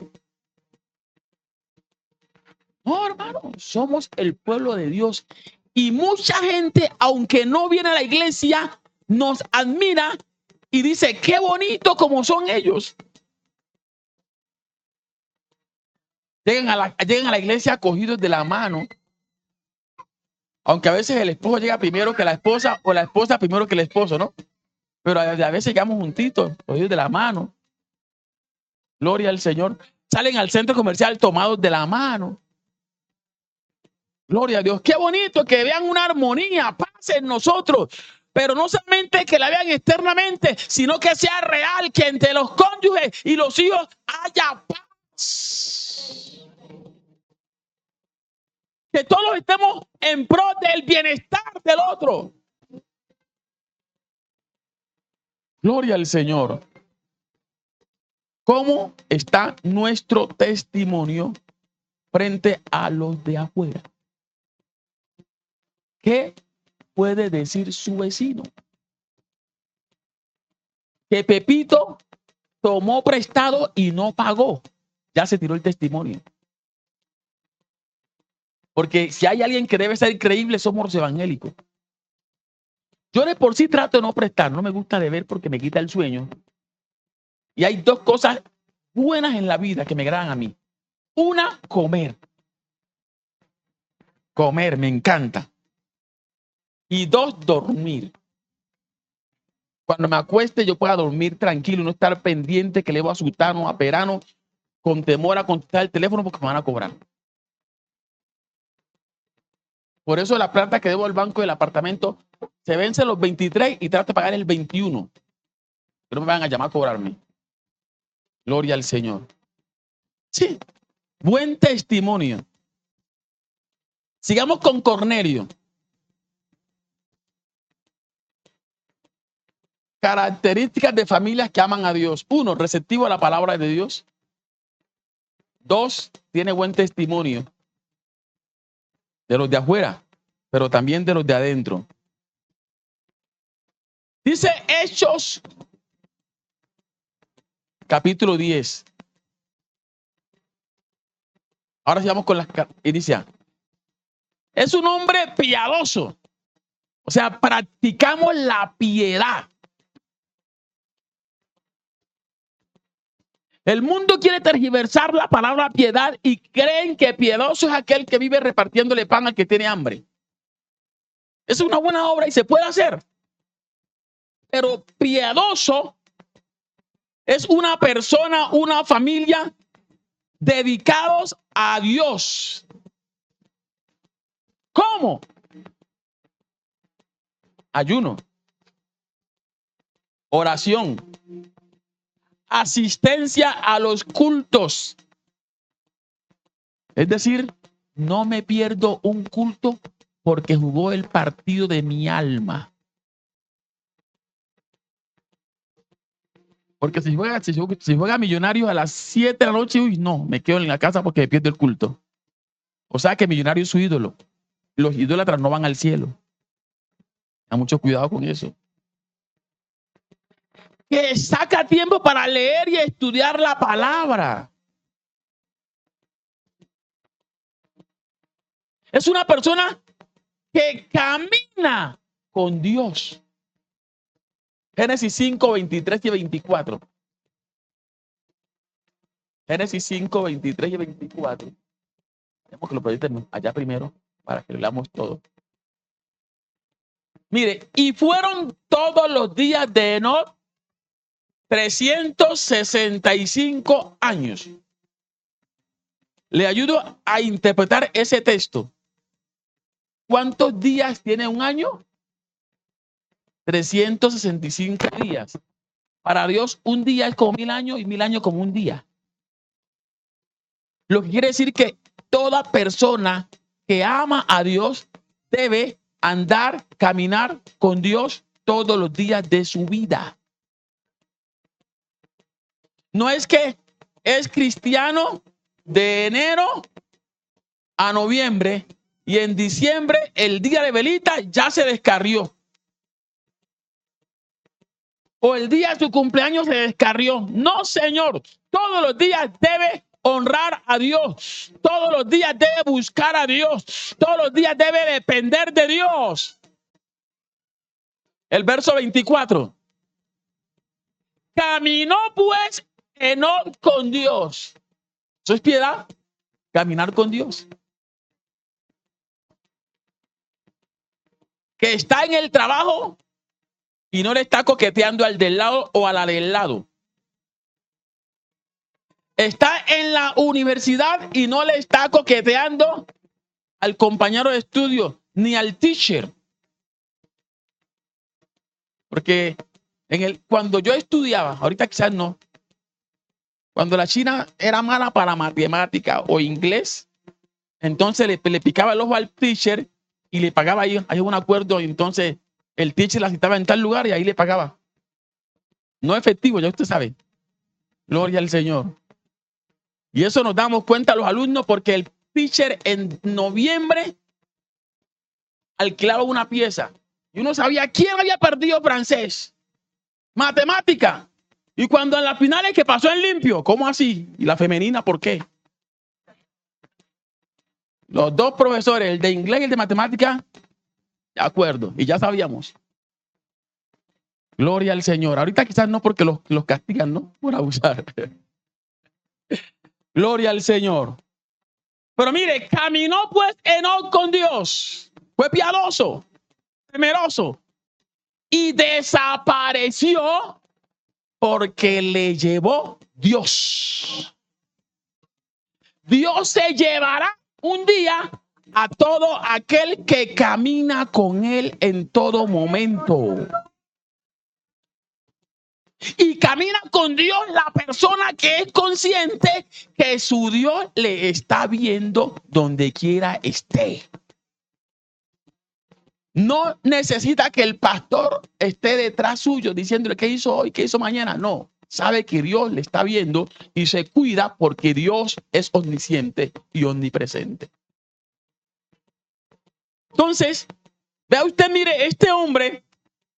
No, hermano, somos el pueblo de Dios. Y mucha gente, aunque no viene a la iglesia, nos admira y dice, qué bonito como son ellos. Llegan a la iglesia cogidos de la mano. Aunque a veces el esposo llega primero que la esposa o la esposa primero que el esposo, ¿no? Pero a veces llegamos juntitos, cogidos de la mano. Gloria al Señor. Salen al centro comercial tomados de la mano. Gloria a Dios. Qué bonito que vean una armonía, paz en nosotros. Pero no solamente que la vean externamente, sino que sea real, que entre los cónyuges y los hijos haya paz. Que todos estemos en pro del bienestar del otro. Gloria al Señor. ¿Cómo está nuestro testimonio frente a los de afuera? ¿Qué puede decir su vecino? Que Pepito tomó prestado y no pagó. Ya se tiró el testimonio. Porque si hay alguien que debe ser creíble, somos los evangélicos. Yo de por sí trato de no prestar. No me gusta deber porque me quita el sueño. Y hay dos cosas buenas en la vida que me agradan a mí. Una, comer. Comer, me encanta. Y dos, dormir. Cuando me acueste, yo pueda dormir tranquilo y no estar pendiente que le voy a sultano, a perano, con temor a contestar el teléfono porque me van a cobrar. Por eso la plata que debo al banco del apartamento se vence los 23 y trato de pagar el 21. Que no me van a llamar a cobrarme. Gloria al Señor. Sí, buen testimonio. Sigamos con Cornelio. Características de familias que aman a Dios. 1, receptivo a la palabra de Dios. 2, tiene buen testimonio de los de afuera, pero también de los de adentro. Dice Hechos, capítulo 10. Ahora sigamos con las inicia. Es un hombre piadoso. O sea, practicamos la piedad. El mundo quiere tergiversar la palabra piedad y creen que piedoso es aquel que vive repartiéndole pan al que tiene hambre. Es una buena obra y se puede hacer. Pero piadoso es una persona, una familia dedicados a Dios. ¿Cómo? Ayuno, oración, asistencia a los cultos. Es decir, no me pierdo un culto porque jugó el partido de mi alma. Porque si juega Millonarios a las 7 de la noche, uy, no, me quedo en la casa porque me pierdo el culto. O sea que Millonario es su ídolo. Los idólatras no van al cielo. Ten mucho cuidado con eso. Que saca tiempo para leer y estudiar la palabra. Es una persona que camina con Dios. Génesis 5, 23 y 24. Génesis 5, 23 y 24. Tenemos que lo proyectemos allá primero para que lo leamos todo. Mire, y fueron todos los días de Enoc 365 años. Le ayudo a interpretar ese texto. ¿Cuántos días tiene un año? 365 días. Para Dios, un día es como 1000 años y 1000 años como un día. Lo que quiere decir que toda persona que ama a Dios debe andar, caminar con Dios todos los días de su vida. No es que es cristiano de enero a noviembre y en diciembre, el día de velita, ya se descarrió. O el día de su cumpleaños se descarrió. No, señor. Todos los días debe honrar a Dios. Todos los días debe buscar a Dios. Todos los días debe depender de Dios. El verso 24. Caminó pues Enoc con Dios. ¿Eso es piedad? Caminar con Dios. Que está en el trabajo y no le está coqueteando al del lado o a la del lado. Está en la universidad y no le está coqueteando al compañero de estudio ni al teacher. Porque cuando yo estudiaba, ahorita quizás no, cuando la china era mala para matemática o inglés, entonces le picaba el ojo al teacher y le pagaba ahí. Hay un acuerdo y entonces el teacher la citaba en tal lugar y ahí le pagaba. No efectivo, ya usted sabe. Gloria al Señor. Y eso nos damos cuenta los alumnos porque el teacher en noviembre alquilaba una pieza Y uno sabía quién había perdido francés, matemática. Y cuando en las finales que pasó en limpio, ¿cómo así? ¿Y la femenina por qué? Los dos profesores, el de inglés y el de matemática, de acuerdo, y ya sabíamos. Gloria al Señor. Ahorita quizás no porque los castigan, ¿no? Por abusar. Gloria al Señor. Pero mire, caminó pues Enoc con Dios. Fue piadoso, temeroso. Y desapareció porque le llevó Dios. Dios se llevará un día a todo aquel que camina con él en todo momento. Y camina con Dios la persona que es consciente que su Dios le está viendo donde quiera esté. No necesita que el pastor esté detrás suyo diciéndole qué hizo hoy, qué hizo mañana. No, sabe que Dios le está viendo y se cuida porque Dios es omnisciente y omnipresente. Entonces, vea usted, mire, este hombre,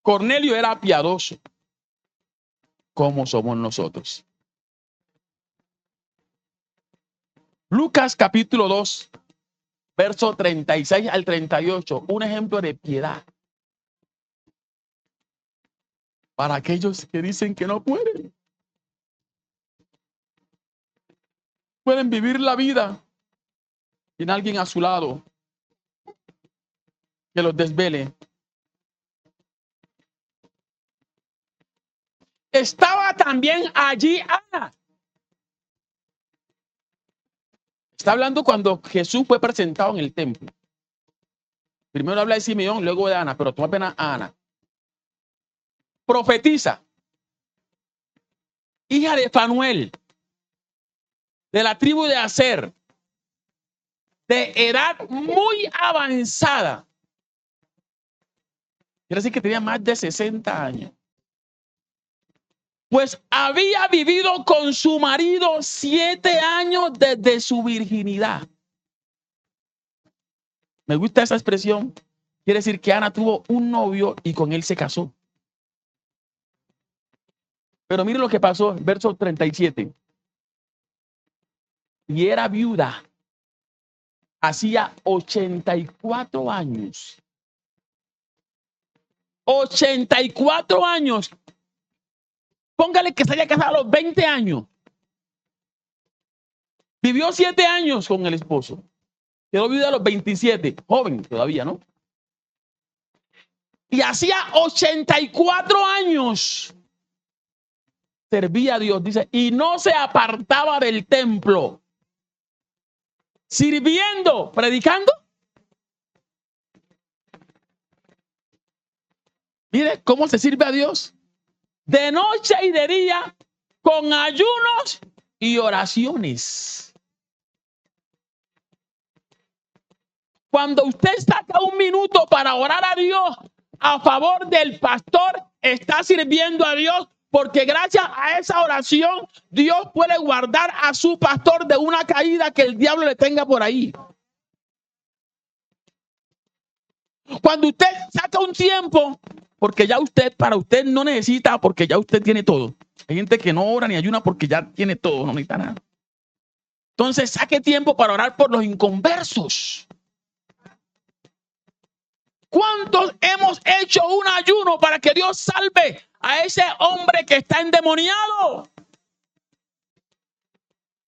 Cornelio, era piadoso, como somos nosotros. Lucas capítulo 2, verso 36 al 38, un ejemplo de piedad. Para aquellos que dicen que no pueden. Pueden vivir la vida sin alguien a su lado que los desvele. Estaba también allí Ana. Está hablando cuando Jesús fue presentado en el templo. Primero habla de Simeón, luego de Ana, pero toma pena a Ana. Profetiza. Hija de Fanuel, de la tribu de Aser, de edad muy avanzada. Quiere decir que tenía más de 60 años. Pues había vivido con su marido 7 años desde su virginidad. Me gusta esa expresión. Quiere decir que Ana tuvo un novio y con él se casó. Pero mire lo que pasó, verso 37. Y era viuda. Hacía 84 años. 84 años. Póngale que se haya casado a los 20 años. Vivió 7 años con el esposo. Quedó viuda a los 27. Joven todavía, ¿no? Y hacía 84 años. Servía a Dios, dice, y no se apartaba del templo. Sirviendo, predicando. Mire cómo se sirve a Dios. De noche y de día, con ayunos y oraciones. Cuando usted saca un minuto para orar a Dios a favor del pastor, está sirviendo a Dios, porque gracias a esa oración Dios puede guardar a su pastor de una caída que el diablo le tenga por ahí. Cuando usted saca un tiempo, porque ya usted, para usted no necesita, porque ya usted tiene todo. Hay gente que no ora ni ayuna porque ya tiene todo, no necesita nada. Entonces saque tiempo para orar por los inconversos. ¿Cuántos hemos hecho un ayuno para que Dios salve a ese hombre que está endemoniado?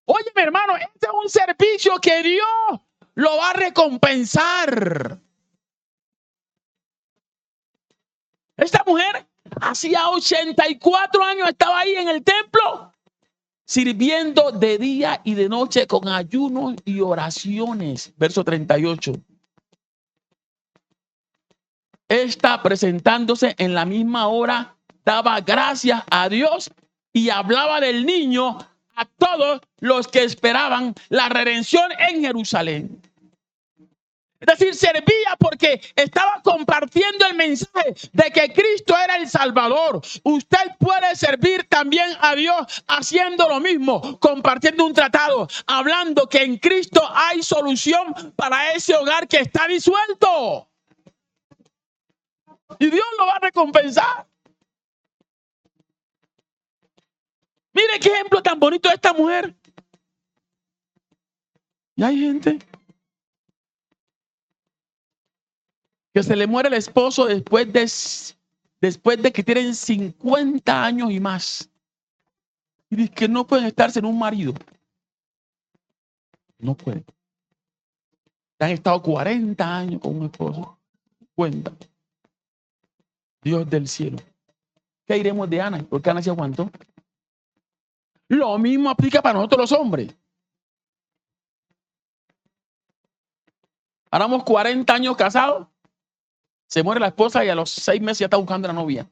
Oye, mi hermano, este es un servicio que Dios lo va a recompensar. Esta mujer hacía 84 años, estaba ahí en el templo, sirviendo de día y de noche con ayunos y oraciones. Verso 38. Esta, presentándose en la misma hora, daba gracias a Dios y hablaba del niño a todos los que esperaban la redención en Jerusalén. Es decir, servía porque estaba compartiendo el mensaje de que Cristo era el Salvador. Usted puede servir también a Dios haciendo lo mismo, compartiendo un tratado, hablando que en Cristo hay solución para ese hogar que está disuelto. Y Dios lo va a recompensar. Mire qué ejemplo tan bonito de esta mujer. Y hay gente que se le muere el esposo después de que tienen 50 años y más. Y dice que no pueden estar sin un marido. No pueden. Han estado 40 años con un esposo. Cuenta. Dios del cielo. ¿Qué diremos de Ana? Porque Ana se aguantó. Lo mismo aplica para nosotros los hombres. Haramos 40 años casados. Se muere la esposa y a los 6 meses ya está buscando a la novia.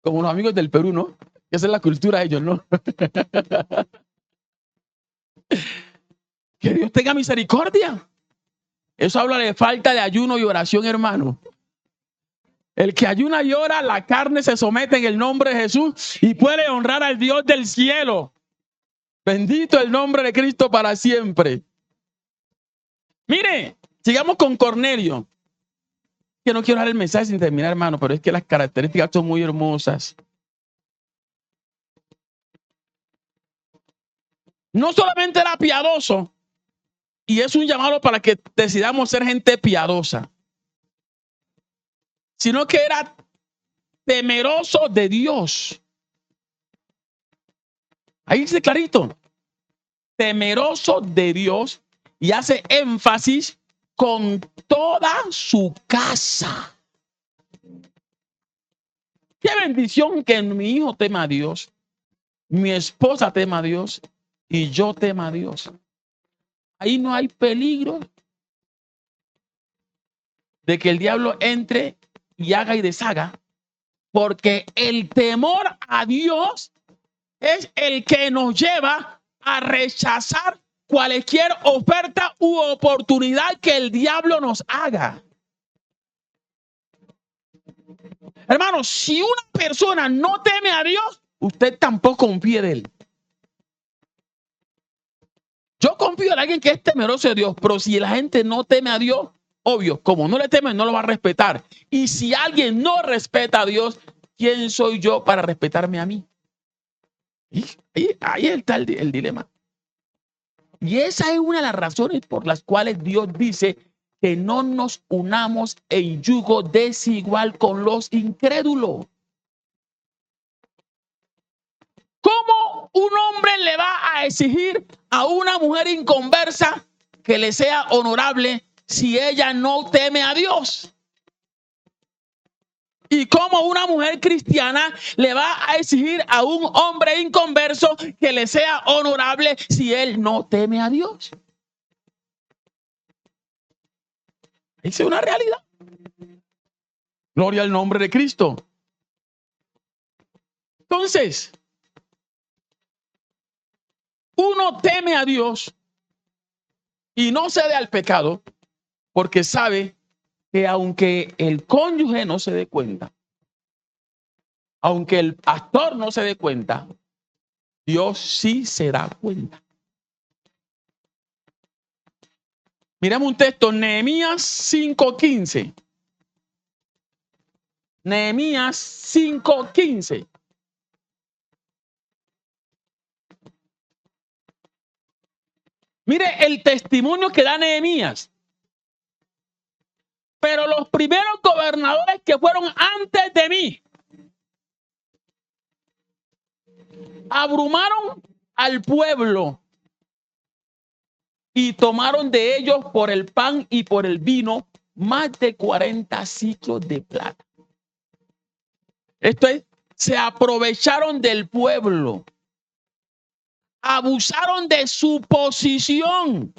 Como los amigos del Perú, ¿no? Esa es la cultura de ellos, ¿no? Que Dios tenga misericordia. Eso habla de falta de ayuno y oración, hermano. El que ayuna y ora, la carne se somete en el nombre de Jesús y puede honrar al Dios del cielo. Bendito el nombre de Cristo para siempre. Mire, sigamos con Cornelio. Que no quiero dar el mensaje sin terminar, hermano, pero es que las características son muy hermosas. No solamente era piadoso, y es un llamado para que decidamos ser gente piadosa, sino que era temeroso de Dios. Ahí dice clarito, temeroso de Dios, y hace énfasis con toda su casa. Qué bendición que mi hijo tema a Dios, mi esposa tema a Dios y yo tema a Dios. Ahí no hay peligro de que el diablo entre y haga y deshaga, porque el temor a Dios es el que nos lleva a rechazar cualquier oferta u oportunidad que el diablo nos haga. Hermano, si una persona no teme a Dios, usted tampoco confíe de él. Yo confío en alguien que es temeroso de Dios, pero si la gente no teme a Dios, obvio, como no le teme, no lo va a respetar. Y si alguien no respeta a Dios, ¿quién soy yo para respetarme a mí? Y ahí está el dilema. Y esa es una de las razones por las cuales Dios dice que no nos unamos en yugo desigual con los incrédulos. ¿Cómo un hombre le va a exigir a una mujer inconversa que le sea honorable si ella no teme a Dios? ¿Y cómo una mujer cristiana le va a exigir a un hombre inconverso que le sea honorable si él no teme a Dios? Esa es una realidad. Gloria al nombre de Cristo. Entonces, uno teme a Dios y no cede al pecado porque sabe que aunque el cónyuge no se dé cuenta, aunque el pastor no se dé cuenta, Dios sí se da cuenta. Miramos un texto, Nehemías 5:15. Nehemías 5:15. Mire el testimonio que da Nehemías. Pero los primeros gobernadores que fueron antes de mí abrumaron al pueblo y tomaron de ellos por el pan y por el vino más de 40 ciclos de plata. Esto es, se aprovecharon del pueblo, abusaron de su posición.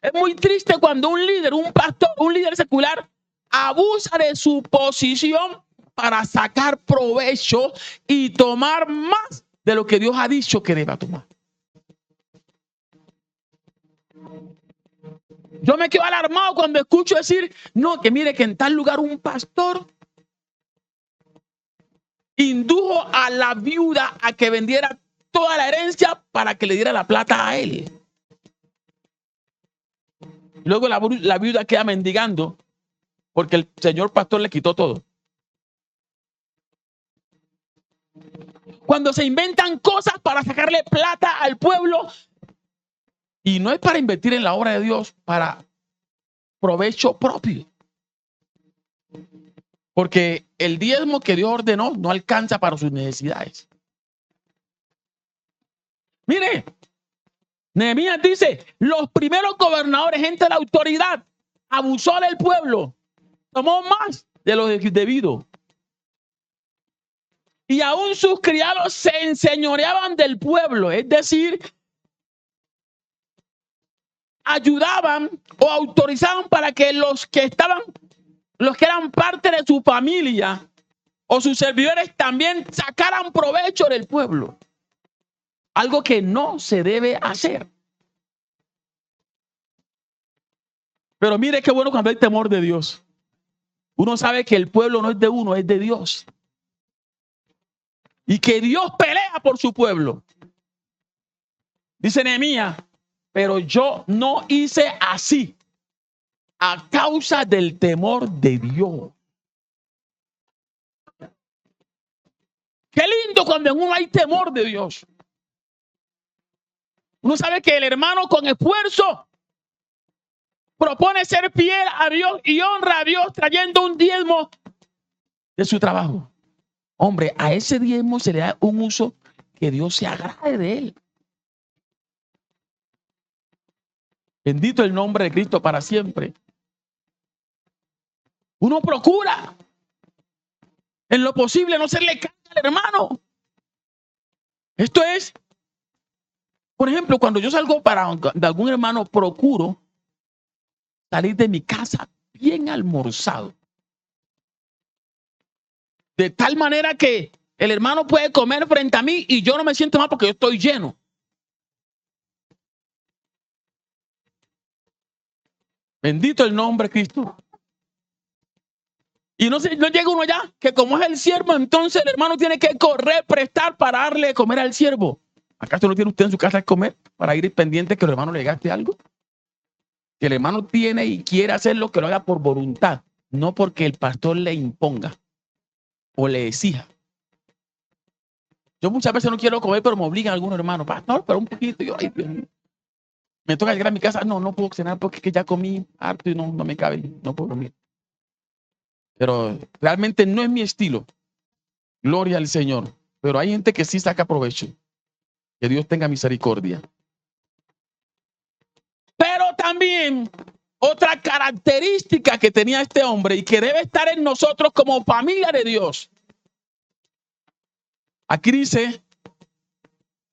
Es muy triste cuando un líder, un pastor, un líder secular abusa de su posición para sacar provecho y tomar más de lo que Dios ha dicho que deba tomar. Yo me quedo alarmado cuando escucho decir, no, que mire que en tal lugar un pastor indujo a la viuda a que vendiera toda la herencia para que le diera la plata a él. Luego la viuda queda mendigando porque el señor pastor le quitó todo. Cuando se inventan cosas para sacarle plata al pueblo, y no es para invertir en la obra de Dios, para provecho propio. Porque el diezmo que Dios ordenó no alcanza para sus necesidades. Mire, Nehemías dice, los primeros gobernadores, gente de la autoridad, abusó del pueblo, tomó más de lo debido. Y aún sus criados se enseñoreaban del pueblo, es decir, ayudaban o autorizaban para que los que eran parte de su familia o sus servidores también sacaran provecho del pueblo. Algo que no se debe hacer. Pero mire qué bueno cuando hay temor de Dios. Uno sabe que el pueblo no es de uno, es de Dios. Y que Dios pelea por su pueblo. Dice Nehemías, pero yo no hice así a causa del temor de Dios. Qué lindo cuando en uno hay temor de Dios. Uno sabe que el hermano con esfuerzo propone ser fiel a Dios y honra a Dios trayendo un diezmo de su trabajo. Hombre, a ese diezmo se le da un uso que Dios se agrade de él. Bendito el nombre de Cristo para siempre. Uno procura en lo posible no serle carga al hermano. Esto es, por ejemplo, cuando yo salgo de algún hermano, procuro salir de mi casa bien almorzado. De tal manera que el hermano puede comer frente a mí y yo no me siento mal porque yo estoy lleno. Bendito el nombre de Cristo. Y no llega uno allá que como es el siervo, entonces el hermano tiene que correr, prestar para darle de comer al siervo. ¿Acaso no tiene usted en su casa que comer para ir pendiente que el hermano le gaste algo? Que el hermano tiene y quiere hacer lo que lo haga por voluntad, no porque el pastor le imponga o le exija. Yo muchas veces no quiero comer, pero me obligan algunos hermanos. Pastor, pero un poquito. Yo, ay, Dios mío. Me toca llegar a mi casa. No puedo cenar porque es que ya comí harto y no me cabe. No puedo dormir. Pero realmente no es mi estilo. Gloria al Señor. Pero hay gente que sí saca provecho. Que Dios tenga misericordia. Pero también otra característica que tenía este hombre y que debe estar en nosotros como familia de Dios. Aquí dice,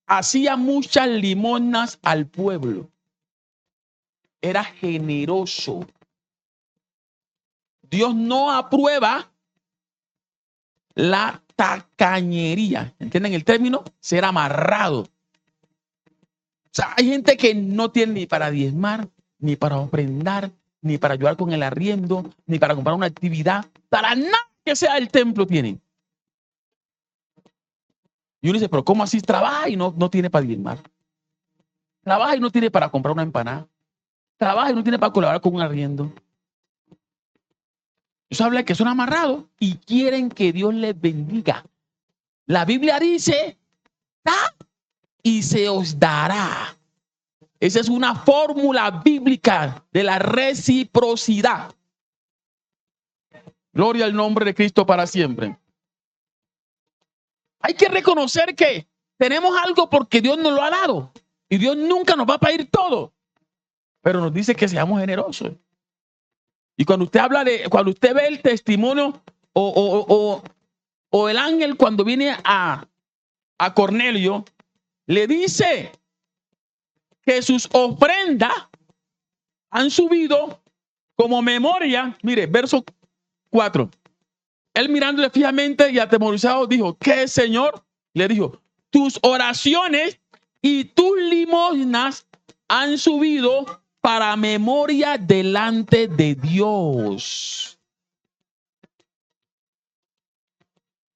hacía muchas limosnas al pueblo. Era generoso. Dios no aprueba la tacañería. ¿Entienden el término? Ser amarrado. O sea, hay gente que no tiene ni para diezmar, ni para ofrendar, ni para ayudar con el arriendo, ni para comprar una actividad. Para nada que sea el templo tienen. Y uno dice, pero ¿cómo así? Trabaja y no tiene para diezmar. Trabaja y no tiene para comprar una empanada. Trabaja y no tiene para colaborar con un arriendo. Eso habla de que son amarrados y quieren que Dios les bendiga. La Biblia dice, da y se os dará. Esa es una fórmula bíblica de la reciprocidad. Gloria al nombre de Cristo para siempre. Hay que reconocer que tenemos algo porque Dios nos lo ha dado. Y Dios nunca nos va a pedir todo. Pero nos dice que seamos generosos. Y cuando usted ve el testimonio o el ángel cuando viene a Cornelio, le dice que sus ofrendas han subido como memoria. Mire, verso 4. Él mirándole fijamente y atemorizado dijo, ¿qué, Señor? Le dijo, tus oraciones y tus limosnas han subido para memoria delante de Dios.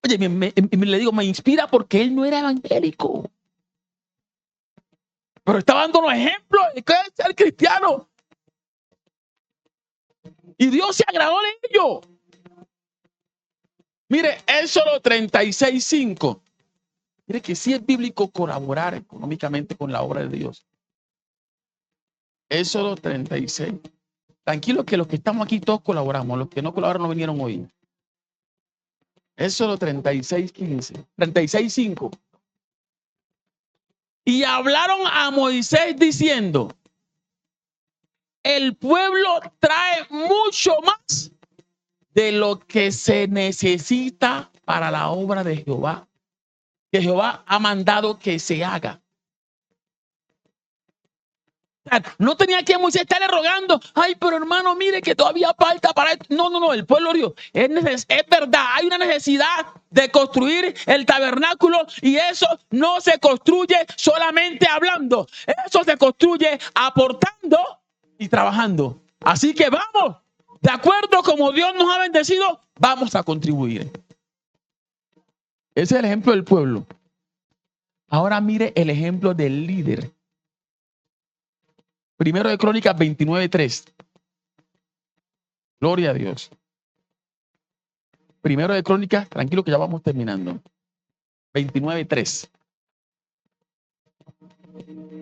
Oye, le digo, me inspira porque él no era evangélico. Pero estaba dando un ejemplo de qué es ser cristiano. Y Dios se agradó de ello. Mire, Éxodo 36:5. Mire que sí es bíblico colaborar económicamente con la obra de Dios. Éxodo 36. Tranquilo que los que estamos aquí todos colaboramos. Los que no colaboran no vinieron hoy. Éxodo 36:15. 36:5. Y hablaron a Moisés diciendo: el pueblo trae mucho más de lo que se necesita para la obra de Jehová, que Jehová ha mandado que se haga. No tenía que Moisés estarle rogando: ay, pero hermano, mire que todavía falta para esto. No, el pueblo dijo: es verdad, hay una necesidad de construir el tabernáculo, y eso no se construye solamente hablando, eso se construye aportando y trabajando. Así que vamos, de acuerdo como Dios nos ha bendecido, vamos a contribuir. Ese es el ejemplo del pueblo. Ahora mire el ejemplo del líder. Primero de Crónicas 29:3. Gloria a Dios. Primero de Crónicas, tranquilo que ya vamos terminando. 29:3.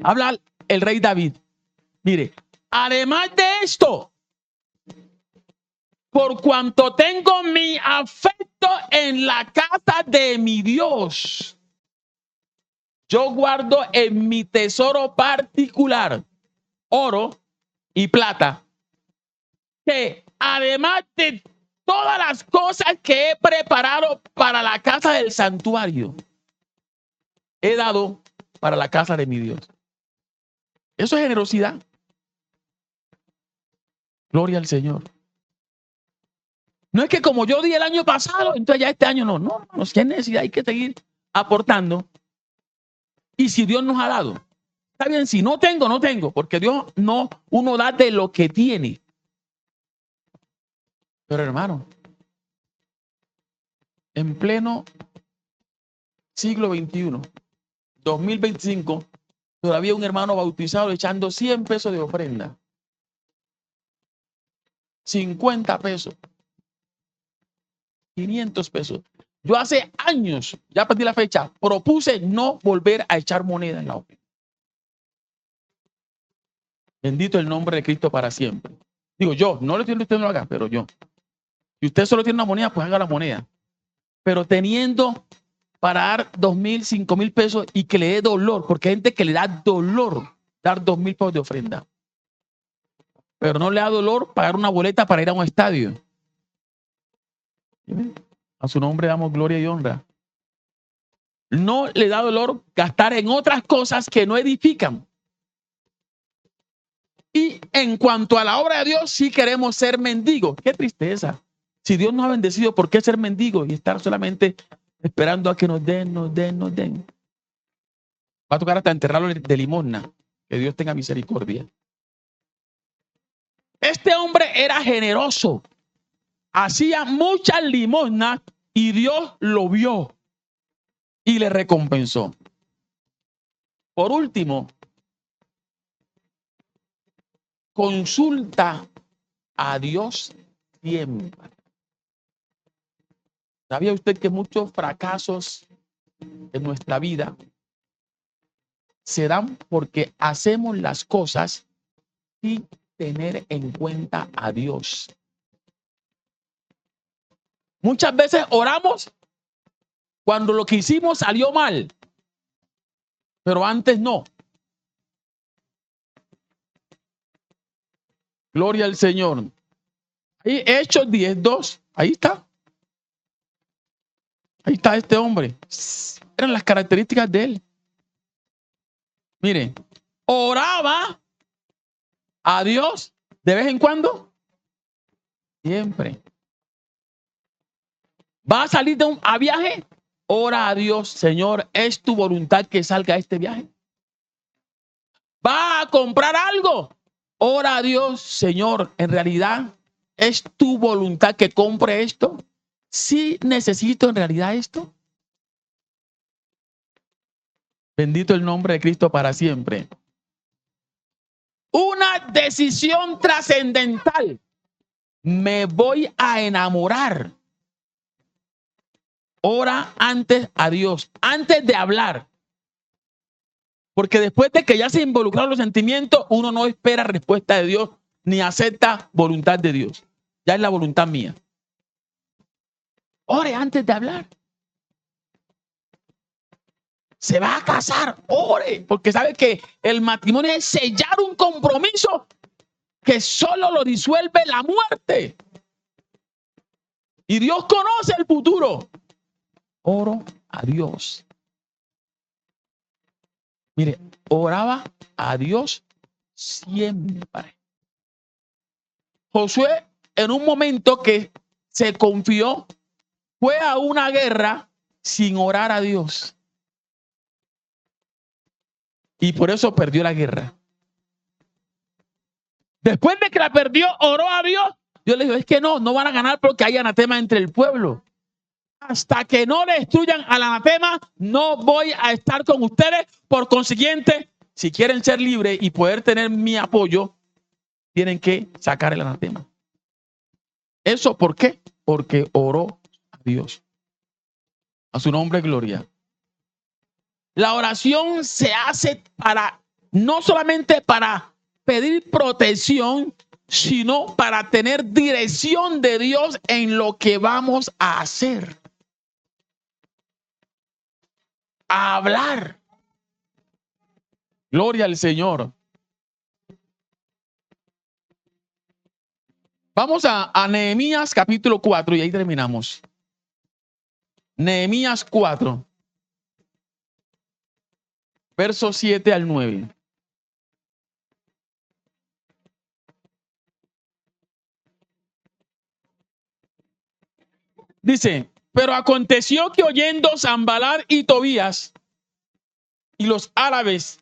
Habla el rey David. Mire, además de esto, por cuanto tengo mi afecto en la casa de mi Dios, yo guardo en mi tesoro particular oro y plata, que además de todas las cosas que he preparado para la casa del santuario, he dado para la casa de mi Dios. Eso es generosidad. Gloria al Señor. No es que como yo di el año pasado, entonces ya este año no, es que hay necesidad, hay que seguir aportando. Y si Dios nos ha dado, está bien, si no tengo, no tengo, porque Dios no, uno da de lo que tiene. Pero hermano, en pleno siglo XXI, 2025, todavía un hermano bautizado echando 100 pesos de ofrenda, 50 pesos, 500 pesos. Yo hace años, ya perdí la fecha, propuse no volver a echar moneda en la ofrenda. Bendito el nombre de Cristo para siempre. Digo yo, no le estoy diciendo que usted no lo haga, pero yo. Si usted solo tiene una moneda, pues haga la moneda. Pero teniendo para dar 2,000, 5,000 pesos y que le dé dolor, porque hay gente que le da dolor dar 2,000 pesos de ofrenda. Pero no le da dolor pagar una boleta para ir a un estadio. A su nombre damos gloria y honra. No le da dolor gastar en otras cosas que no edifican. Y en cuanto a la obra de Dios, sí queremos ser mendigos. Qué tristeza. Si Dios nos ha bendecido, ¿por qué ser mendigos y estar solamente esperando a que nos den? Va a tocar hasta enterrarlo de limosna. Que Dios tenga misericordia. Este hombre era generoso. Hacía muchas limosnas y Dios lo vio y le recompensó. Por último, consulta a Dios siempre. ¿Sabía usted que muchos fracasos en nuestra vida se dan porque hacemos las cosas sin tener en cuenta a Dios? Muchas veces oramos cuando lo que hicimos salió mal, pero antes no. Gloria al Señor. Ahí, Hechos 10:2. Ahí está. Ahí está este hombre. Eran las características de él. Miren, oraba a Dios de vez en cuando. Siempre. ¿Va a salir a viaje? Ora a Dios: Señor, ¿es tu voluntad que salga a este viaje? ¿Va a comprar algo? Ora a Dios: Señor, en realidad, ¿es tu voluntad que compre esto? ¿Sí necesito en realidad esto? Bendito el nombre de Cristo para siempre. Una decisión trascendental me voy a enamorar. Ora antes a Dios, antes de hablar. Porque después de que ya se involucraron los sentimientos, uno no espera respuesta de Dios ni acepta voluntad de Dios. Ya es la voluntad mía. Ore antes de hablar. Se va a casar, ore, porque sabe que el matrimonio es sellar un compromiso que solo lo disuelve la muerte. Y Dios conoce el futuro. Oro a Dios. Mire, oraba a Dios siempre. Josué, en un momento que se confió, fue a una guerra sin orar a Dios. Y por eso perdió la guerra. Después de que la perdió, oró a Dios. Dios le dijo, es que no van a ganar porque hay anatema entre el pueblo. Hasta que no destruyan al anatema, no voy a estar con ustedes. Por consiguiente, si quieren ser libres y poder tener mi apoyo, tienen que sacar el anatema. ¿Eso por qué? Porque oró a Dios. A su nombre, gloria. La oración se hace no solamente para pedir protección, sino para tener dirección de Dios en lo que vamos a hacer. A hablar. Gloria al Señor. Vamos a Nehemías capítulo 4 y ahí terminamos. Nehemías 4, versos 7 al 9. Dice, pero aconteció que oyendo Sanballat y Tobías y los árabes,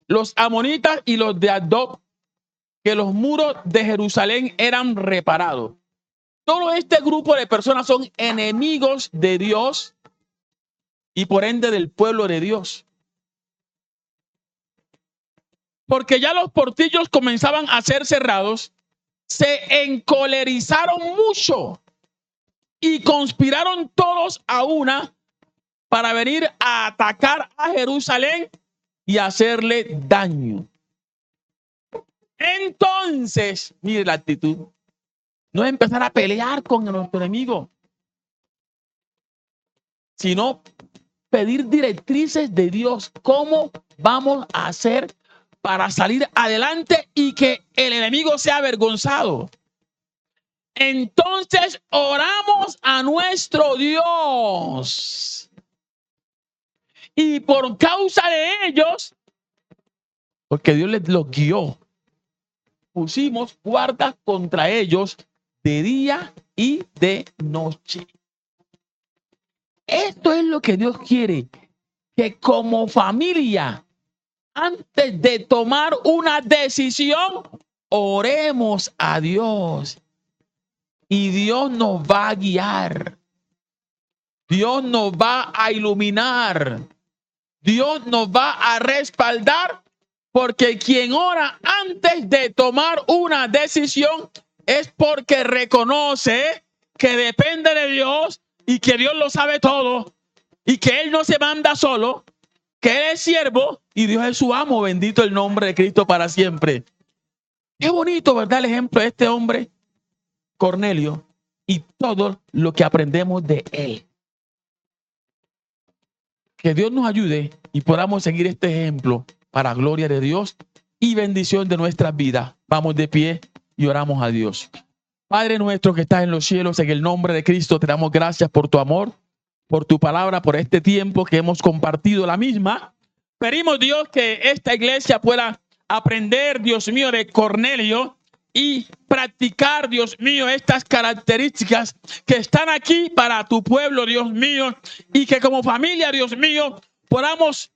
los amonitas y los de Addob, que los muros de Jerusalén eran reparados. Todo este grupo de personas son enemigos de Dios y por ende del pueblo de Dios. Porque ya los portillos comenzaban a ser cerrados, se encolerizaron mucho y conspiraron todos a una para venir a atacar a Jerusalén y hacerle daño. Entonces, mire la actitud. No es empezar a pelear con nuestro enemigo, sino pedir directrices de Dios. ¿Cómo vamos a hacer para salir adelante y que el enemigo sea avergonzado? Entonces oramos a nuestro Dios. Y por causa de ellos, porque Dios les los guió, pusimos guardas contra ellos de día y de noche. Esto es lo que Dios quiere, que como familia, antes de tomar una decisión, oremos a Dios. Y Dios nos va a guiar. Dios nos va a iluminar. Dios nos va a respaldar, porque quien ora antes de tomar una decisión es porque reconoce que depende de Dios y que Dios lo sabe todo y que Él no se manda solo, que Él es siervo y Dios es su amo. Bendito el nombre de Cristo para siempre. Qué bonito, ¿verdad? El ejemplo de este hombre, Cornelio, y todo lo que aprendemos de él. Que Dios nos ayude y podamos seguir este ejemplo para gloria de Dios y bendición de nuestras vidas. Vamos de pie y oramos a Dios. Padre nuestro que estás en los cielos, en el nombre de Cristo te damos gracias por tu amor, por tu palabra, por este tiempo que hemos compartido la misma. Pedimos, Dios, que esta iglesia pueda aprender, Dios mío, de Cornelio y practicar, Dios mío, estas características que están aquí para tu pueblo, Dios mío, y que como familia, Dios mío, podamos